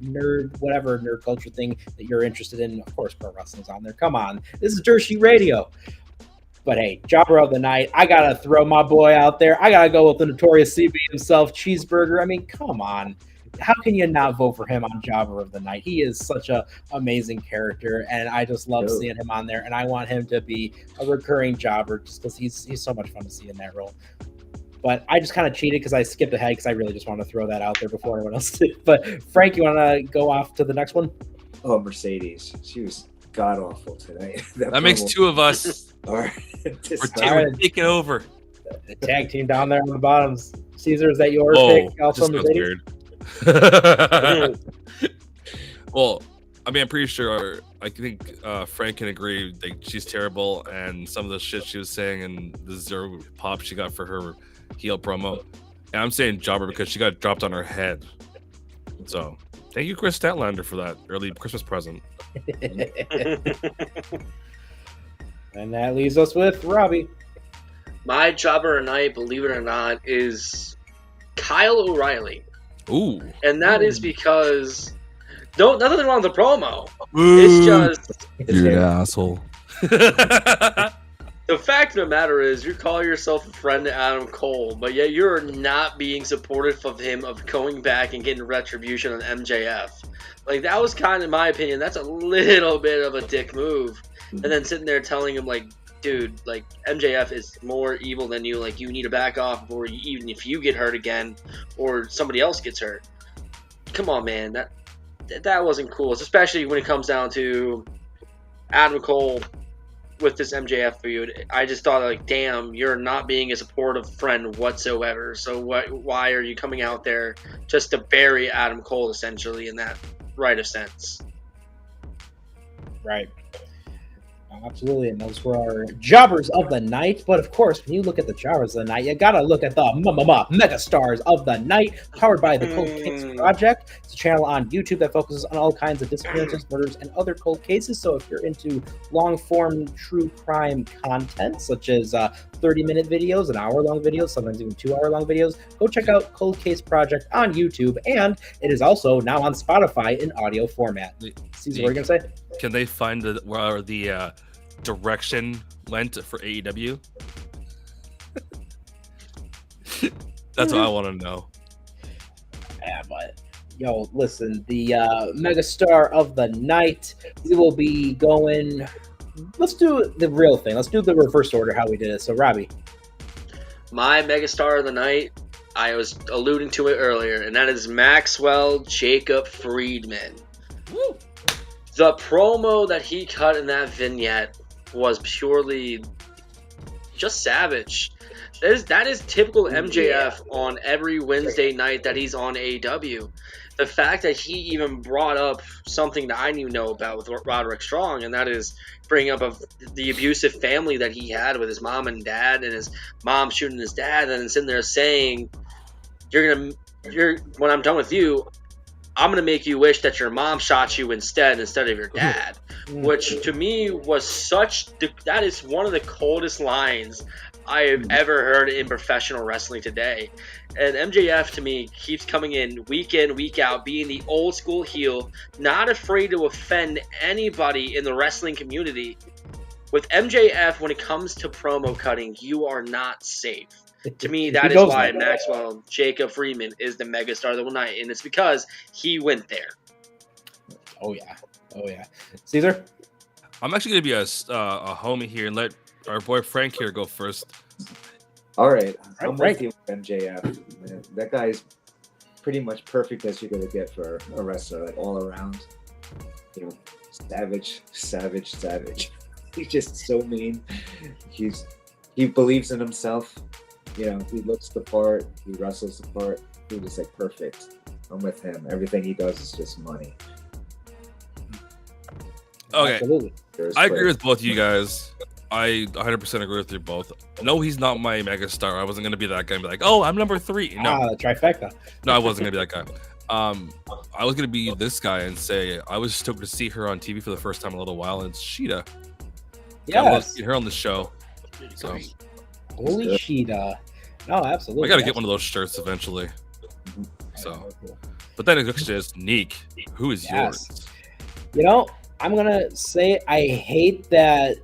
whatever nerd culture thing that you're interested in. Of course, pro wrestling's on there. Come on. This is Dirt Sheet Radio. But hey, Jobber of the Night, I gotta throw my boy out there. I gotta go with the notorious CB himself, Cheeseburger. I mean, come on. How can you not vote for him on Jobber of the Night? He is such a amazing character, and I just love seeing him on there. And I want him to be a recurring jobber just because he's so much fun to see in that role. But I just kind of cheated because I skipped ahead because I really just want to throw that out there before anyone else did. But Frank, you want to go off to the next one? Oh, Mercedes. She was god awful tonight. That makes two of us. We're We're taking over. The tag team down there on the bottoms. Caesar, is that your Whoa, pick? Also just sounds Mercedes? weird. Well, I mean, I'm pretty sure. I think Frank can agree. Like, she's terrible, and some of the shit she was saying, and the zero pop she got for her heel promo. And I'm saying Jobber because she got dropped on her head. So, thank you, Chris Statlander, for that early Christmas present. And that leaves us with Robbie. My jobber tonight, believe it or not, is Kyle O'Reilly. Ooh. And that is because nothing wrong with the promo. It's just You're an asshole. the fact of the matter is you call yourself a friend to Adam Cole, but yet you're not being supportive of him of going back and getting retribution on MJF. Like, that was kind of, in my opinion, that's a little bit of a dick move. And then sitting there telling him, like, dude, like, MJF is more evil than you. Like, you need to back off before even if you get hurt again or somebody else gets hurt. Come on, man. That wasn't cool, especially when it comes down to Adam Cole with this MJF feud. I just thought, like, damn, you're not being a supportive friend whatsoever. So why are you coming out there just to bury Adam Cole, essentially, in that right of sense? Right. Absolutely, and those were our jobbers of the night. But of course, when you look at the jobbers of the night, you gotta look at the mega stars of the night, powered by the Cold Case Project. It's a channel on YouTube that focuses on all kinds of disappearances, murders, and other cold cases. So if you're into long-form true crime content, such as 30-minute videos, an hour-long videos, sometimes even 2-hour-long videos, go check out Cold Case Project on YouTube, and it is also now on Spotify in audio format. Caesar, what are you gonna say? Can they find where the direction went for AEW? That's what I want to know. Yeah, but yo, listen, the megastar of the night, we will be going. Let's do the real thing. Let's do the reverse order how we did it. So, Robbie, My megastar of the night, I was alluding to it earlier, and that is Maxwell Jacob Friedman. Woo. The promo that he cut in that vignette was purely just savage. That is typical MJF on every Wednesday night that he's on AEW. The fact that he even brought up something that I didn't even know about with Roderick Strong, and that is bringing up of the abusive family that he had with his mom and dad, and his mom shooting his dad, and then sitting there saying, when I'm done with you, I'm going to make you wish that your mom shot you instead of your dad. Which to me was that is one of the coldest lines I have ever heard in professional wrestling today. And MJF to me keeps coming in, week out, being the old school heel, not afraid to offend anybody in the wrestling community. With MJF, when it comes to promo cutting, you are not safe. To me, that is why Maxwell Jacob Friedman is the megastar of the night, and it's because he went there. Oh yeah. Caesar, I'm actually gonna be a homie here and let our boy Frank here go first. All right, I'm Frank. with you with MJF. Man, that guy is pretty much perfect as you're gonna get for a wrestler, like all around. You know, savage. He's just so mean. He believes in himself. You know, he looks the part. He wrestles the part. He's just like perfect. I'm with him. Everything he does is just money. Okay, absolutely. I agree with both of you guys. I 100% agree with you both. No, he's not my megastar. I wasn't gonna be that guy and be like, "Oh, I'm number 3." No, the trifecta. no, I wasn't gonna be that guy. I was gonna be this guy and say I was stoked to see her on TV for the first time in a little while, and it's Sheeta. I love Yes. seeing her on the show. So Holy Sheeta. No, absolutely. I gotta get one of those shirts eventually. So, but then it's just Neek. Who is yours? You know, I'm gonna say I hate that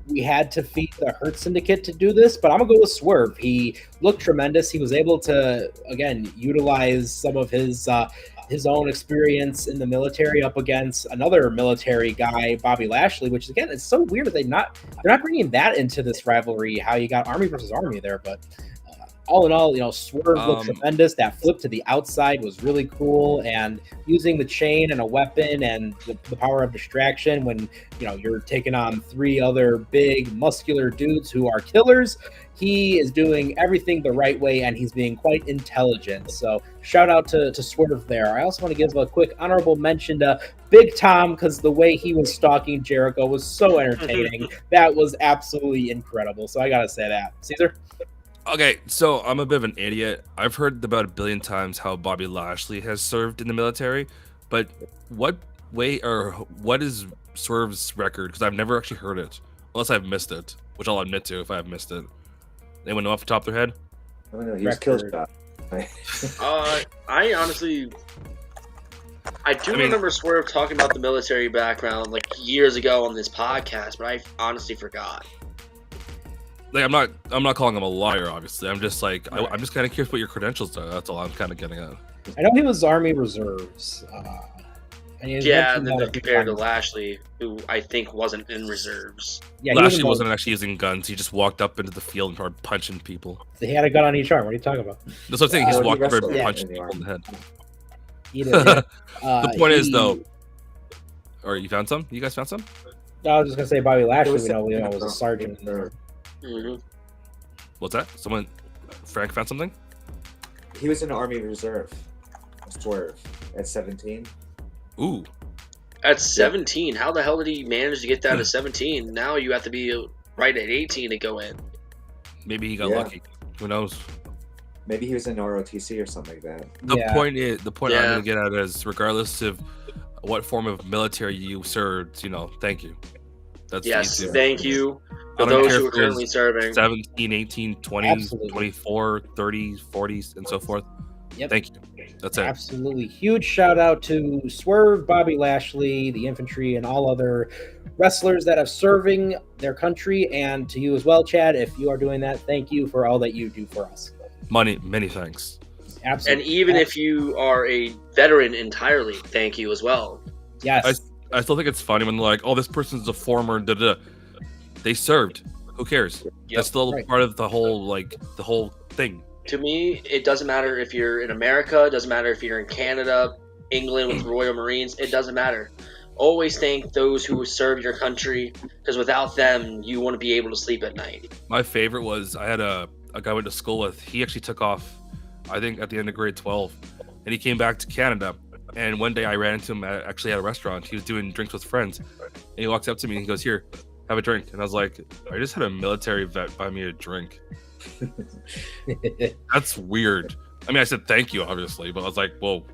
we had to feed the Hurt Syndicate to do this, but I'm gonna go with Swerve. He looked tremendous. He was able to again utilize some of his own experience in the military up against another military guy, Bobby Lashley, which again, it's so weird that they're not bringing that into this rivalry. How you got Army versus Army there, but all in all, you know, Swerve looked tremendous. That flip to the outside was really cool, and using the chain and a weapon and the power of distraction when, you know, you're taking on 3 other big muscular dudes who are killers. He is doing everything the right way, and he's being quite intelligent. So shout out to Swerve there. I also want to give a quick honorable mention to Big Tom, because the way he was stalking Jericho was so entertaining. That was absolutely incredible. So I got to say that. Caesar? Okay, so I'm a bit of an idiot. I've heard about 1 billion times how Bobby Lashley has served in the military, but what is Swerve's record? Because I've never actually heard it. Unless I've missed it, which I'll admit to if I have missed it. Anyone know off the top of their head? I don't know. He was killed. I honestly, I mean, remember Swerve talking about the military background like years ago on this podcast, but I honestly forgot. Like I'm not calling him a liar, obviously. I'm just like I'm just kind of curious what your credentials are. That's all I'm kind of getting at. I know he was Army Reserves. And he was Yeah, mentioned then that a few compared to times. Lashley, who I think wasn't in reserves. Yeah, Lashley he wasn't actually using guns. He just walked up into the field and started punching people. He had a gun on each arm. What are you talking about? That's what I'm saying. He just he walked up and wrestled punched in the people in the head. He did, yeah. The point is, though. Or you found some? You guys found some? I was just gonna say Bobby Lashley. was We know something was a sergeant. Mm-hmm. What's that? Frank found something? He was in Army Reserve. Swerve at 17. Ooh. At 17, how the hell did he manage to get down to 17? Now you have to be right at 18 to go in. Maybe he got Yeah. lucky. Who knows? Maybe he was in ROTC or something like that. The point I'm Yeah. gonna get at is, regardless of what form of military you served, thank you. That's Yes, easy. thank you I for don't those care who are if it was currently serving. 17, 18, 20, Absolutely. 24, 30, 40, and so forth. Yep. Thank you. That's it. Absolutely. Huge shout out to Swerve, Bobby Lashley, the infantry, and all other wrestlers that are serving their country, and to you as well, Chad. If you are doing that, thank you for all that you do for us. Many thanks. Absolutely. And even if you are a veteran entirely, thank you as well. Yes. I still think it's funny when they're like, "Oh, this person's a former da-da." They served. Who cares? That's still right. part of the whole thing. To me, it doesn't matter if you're in America, it doesn't matter if you're in Canada, England with Royal Marines, it doesn't matter. Always thank those who serve your country, because without them, you wouldn't be able to sleep at night. My favorite was I had a guy I went to school with. He actually took off, I think, at the end of grade 12, and he came back to Canada. And one day I ran into him at a restaurant. He was doing drinks with friends, and he walks up to me and he goes, "Here, have a drink." And I was like, "I just had a military vet buy me a drink." That's weird. I mean, I said thank you, obviously, but I was like, whoa.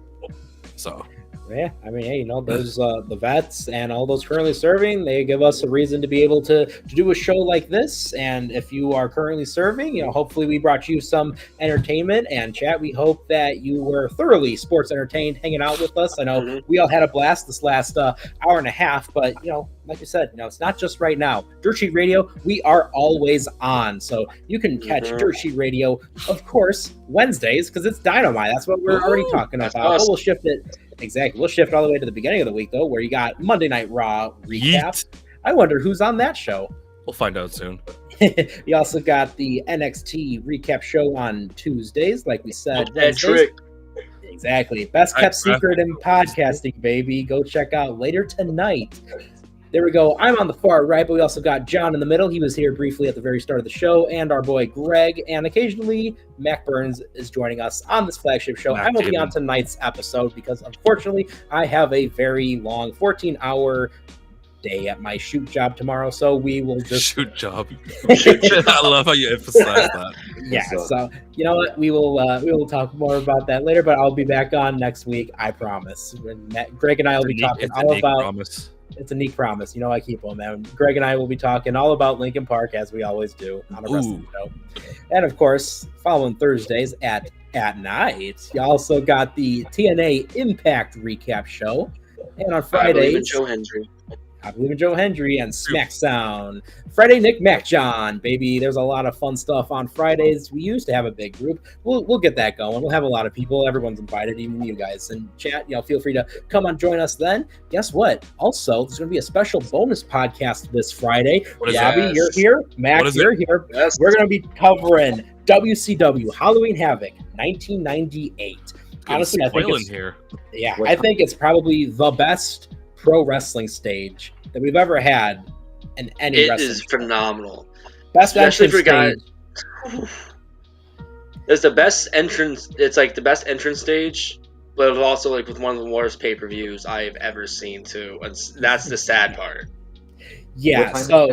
So Yeah, I mean, hey, those the vets and all those currently serving, they give us a reason to be able to do a show like this. And if you are currently serving, hopefully we brought you some entertainment and chat. We hope that you were thoroughly sports entertained hanging out with us. I know we all had a blast this last hour and a half, but like I said, it's not just right now. Dirt Sheet Radio, we are always on, so you can catch Dirt Sheet Radio, of course, Wednesdays because it's Dynamite. That's what we're already talking about. But we'll shift it. Exactly. We'll shift all the way to the beginning of the week, though, where you got Monday Night Raw recap. Yeet. I wonder who's on that show. We'll find out soon. You also got the NXT recap show on Tuesdays, like we said. That trick. Exactly. Best kept secret in podcasting, baby. Go check out later tonight. There we go. I'm on the far right, but we also got John in the middle. He was here briefly at the very start of the show, and our boy Greg, and occasionally Mac Burns is joining us on this flagship show. I won't be on tonight's episode because, unfortunately, I have a very long 14-hour day at my shoot job tomorrow, so we will just shoot job. I love how you emphasize that. Yeah, so you know what? We will talk more about that later, but I'll be back on next week, I promise. Greg and I will be talking all about. Promise. It's a neat promise. I keep them. And Greg and I will be talking all about Linkin Park, as we always do on a wrestling show. And, of course, following Thursdays at night, you also got the TNA Impact recap show. And on Fridays, I believe in Joe Hendry and SmackDown. Friday, Nick Mac-John, baby. There's a lot of fun stuff on Fridays. We used to have a big group. We'll get that going. We'll have a lot of people. Everyone's invited, even you guys. And chat, feel free to come on, join us then. Guess what? Also, there's going to be a special bonus podcast this Friday. Robbie, you're here. Max, you're here. Yes. We're going to be covering WCW Halloween Havoc 1998. Honestly, I think it's probably the best pro wrestling stage that we've ever had in any wrestling. It is phenomenal. Best Especially for entrance guys. It's the best entrance. It's like the best entrance stage, but it's also like with one of the worst pay-per-views I've ever seen too. That's the sad part. Yeah, so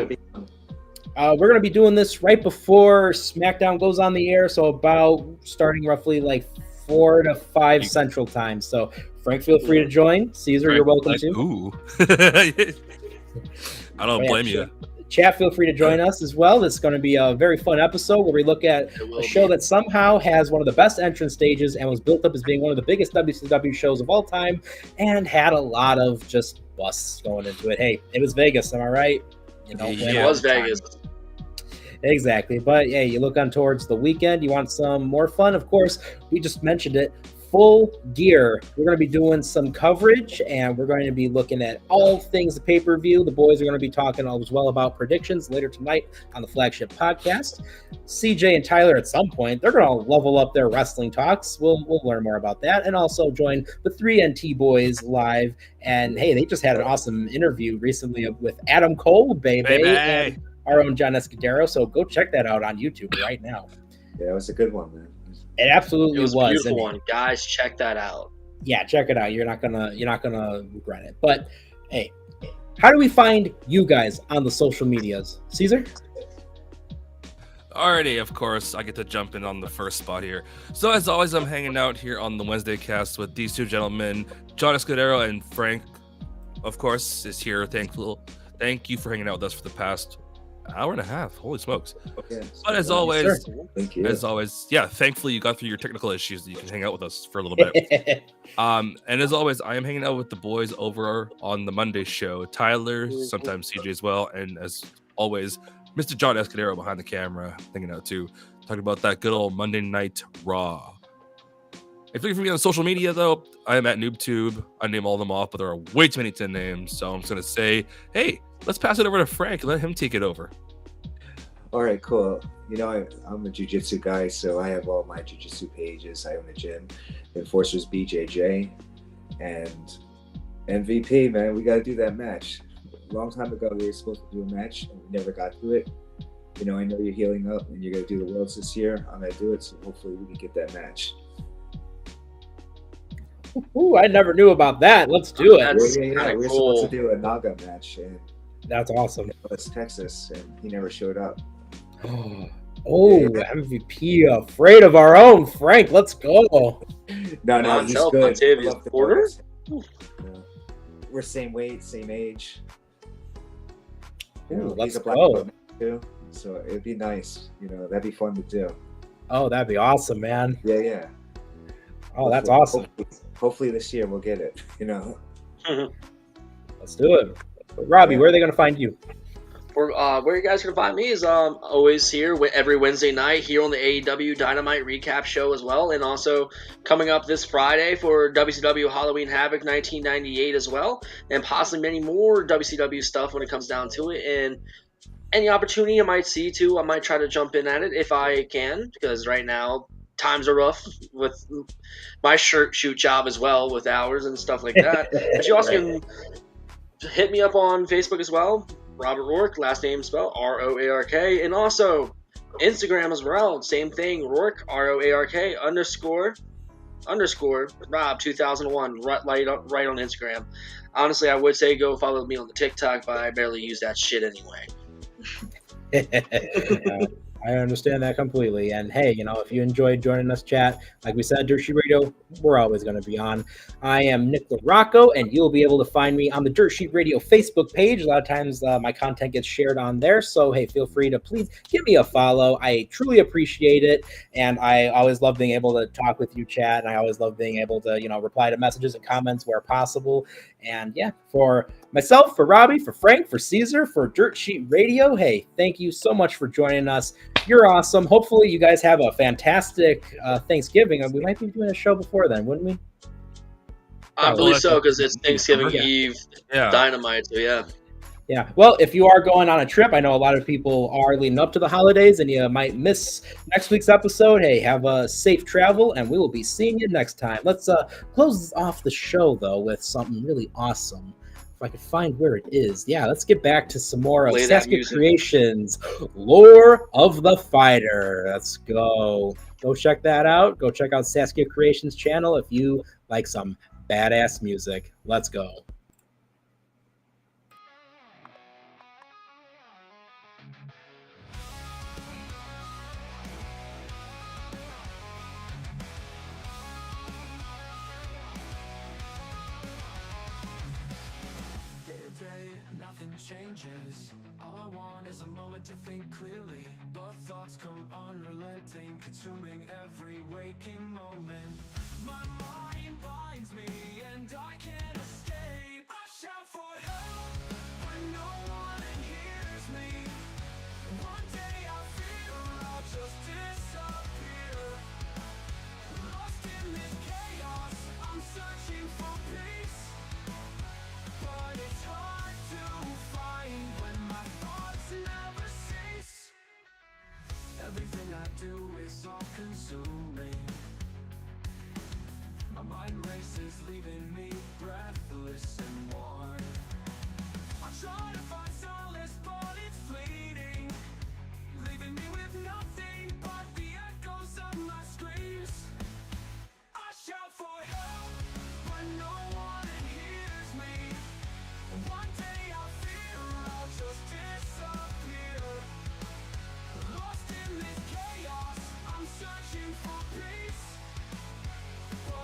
we're going to be doing this right before SmackDown goes on the air, so about starting roughly like 4 to 5 Central Time. So Frank, feel free to join. Caesar, you're welcome to. Ooh. I don't blame you. Chat, feel free to join us as well. This is going to be a very fun episode where we look at a show that somehow has one of the best entrance stages and was built up as being one of the biggest WCW shows of all time and had a lot of just busts going into it. Hey, it was Vegas, am I right? You know, It was Vegas. Exactly. But hey, you look on towards the weekend, you want some more fun? Of course, we just mentioned it. Full Gear. We're going to be doing some coverage, and we're going to be looking at all things the pay-per-view. The boys are going to be talking as well about predictions later tonight on the flagship podcast. CJ and Tyler, at some point, they're going to level up their wrestling talks. We'll learn more about that, and also join the 3NT boys live. And hey, they just had an awesome interview recently with Adam Cole, baby. And our own John Escudero. So go check that out on YouTube right now. Yeah, it was a good one, man. It absolutely It was a beautiful and, one. Guys, check that out. Yeah, check it out. You're not gonna regret it. But hey, how do we find you guys on the social medias? Caesar? Alrighty, of course, I get to jump in on the first spot here. So as always, I'm hanging out here on the Wednesday cast with these two gentlemen, John Escudero and Frank, of course, is here. Thank you for hanging out with us for the past hour and a half. Holy smokes. Okay. But as always, Thank you. yeah, thankfully you got through your technical issues that you can hang out with us for a little bit. And as always, I am hanging out with the boys over on the Monday show. Tyler, sometimes CJ as well, and as always, Mr. John Escudero behind the camera, hanging out too, talking about that good old Monday Night Raw. If you're looking for me on social media, though, I am at NoobTube. I name all of them off, but there are way too many 10 names, so I'm just going to say, hey, let's pass it over to Frank. Let him take it over. All right, cool. You know, I'm a jiu-jitsu guy, so I have all my jiu-jitsu pages. I own a gym, Enforcers BJJ, and MVP, man, we got to do that match. A long time ago, we were supposed to do a match, and we never got to it. You know, I know you're healing up, and you're going to do the Worlds this year. I'm going to do it, so hopefully we can get that match. Ooh, I never knew about that. Let's do it. Yeah. We were supposed to do a Naga match in That's awesome. West Texas, and he never showed up. MVP, afraid of our own Frank. Let's go. No, he's good. Montavious Porter? We're same weight, same age. Ooh, let's he's a black go. belt too, so it'd be nice. You know, that'd be fun to do. Oh, that'd be awesome, man. Yeah. Oh, that's awesome. Hopefully this year we'll get it. You know. Let's do it. Robbie, where are they going to find you? Where you guys can find me is always here every Wednesday night here on the AEW Dynamite recap show as well, and also coming up this Friday for WCW Halloween Havoc 1998 as well, and possibly many more WCW stuff when it comes down to it. And any opportunity I might see too, I might try to jump in at it if I can, because right now times are rough with my shoot job as well, with hours and stuff like that. But you also can hit me up on Facebook as well. Robert Rourke, last name spelled Roark, and also Instagram as well. Same thing, Rourke, Roark _ Rob 2001, right on Instagram. Honestly, I would say go follow me on the TikTok, but I barely use that shit anyway. I understand that completely. And hey, you know, if you enjoyed joining us, chat, like we said, Dirt Sheet Radio, we're always going to be on. I am Nick LaRocco, and you'll be able to find me on the Dirt Sheet Radio Facebook page. A lot of times my content gets shared on there. So, hey, feel free to please give me a follow. I truly appreciate it. And I always love being able to talk with you, chat. And I always love being able to, you know, reply to messages and comments where possible. And yeah, for myself, for Robbie, for Frank, for Caesar, for Dirt Sheet Radio, hey, thank you so much for joining us. You're awesome. Hopefully you guys have a fantastic Thanksgiving. We might be doing a show before then, wouldn't we? I believe so, because it's Thanksgiving Eve Dynamite, so yeah. Yeah. Well, if you are going on a trip, I know a lot of people are leading up to the holidays and you might miss next week's episode. Hey, have a safe travel, and we will be seeing you next time. Let's close off the show, though, with something really awesome. If I could find where it is. Yeah, let's get back to some more of Sasuke Creations, Lore of the Fighter. Let's go. Go check that out. Go check out Sasuke Creations channel if you like some badass music. Let's go. Day to day, nothing changes. All I want is is a moment to think clearly, but thoughts come unrelenting, consuming every waking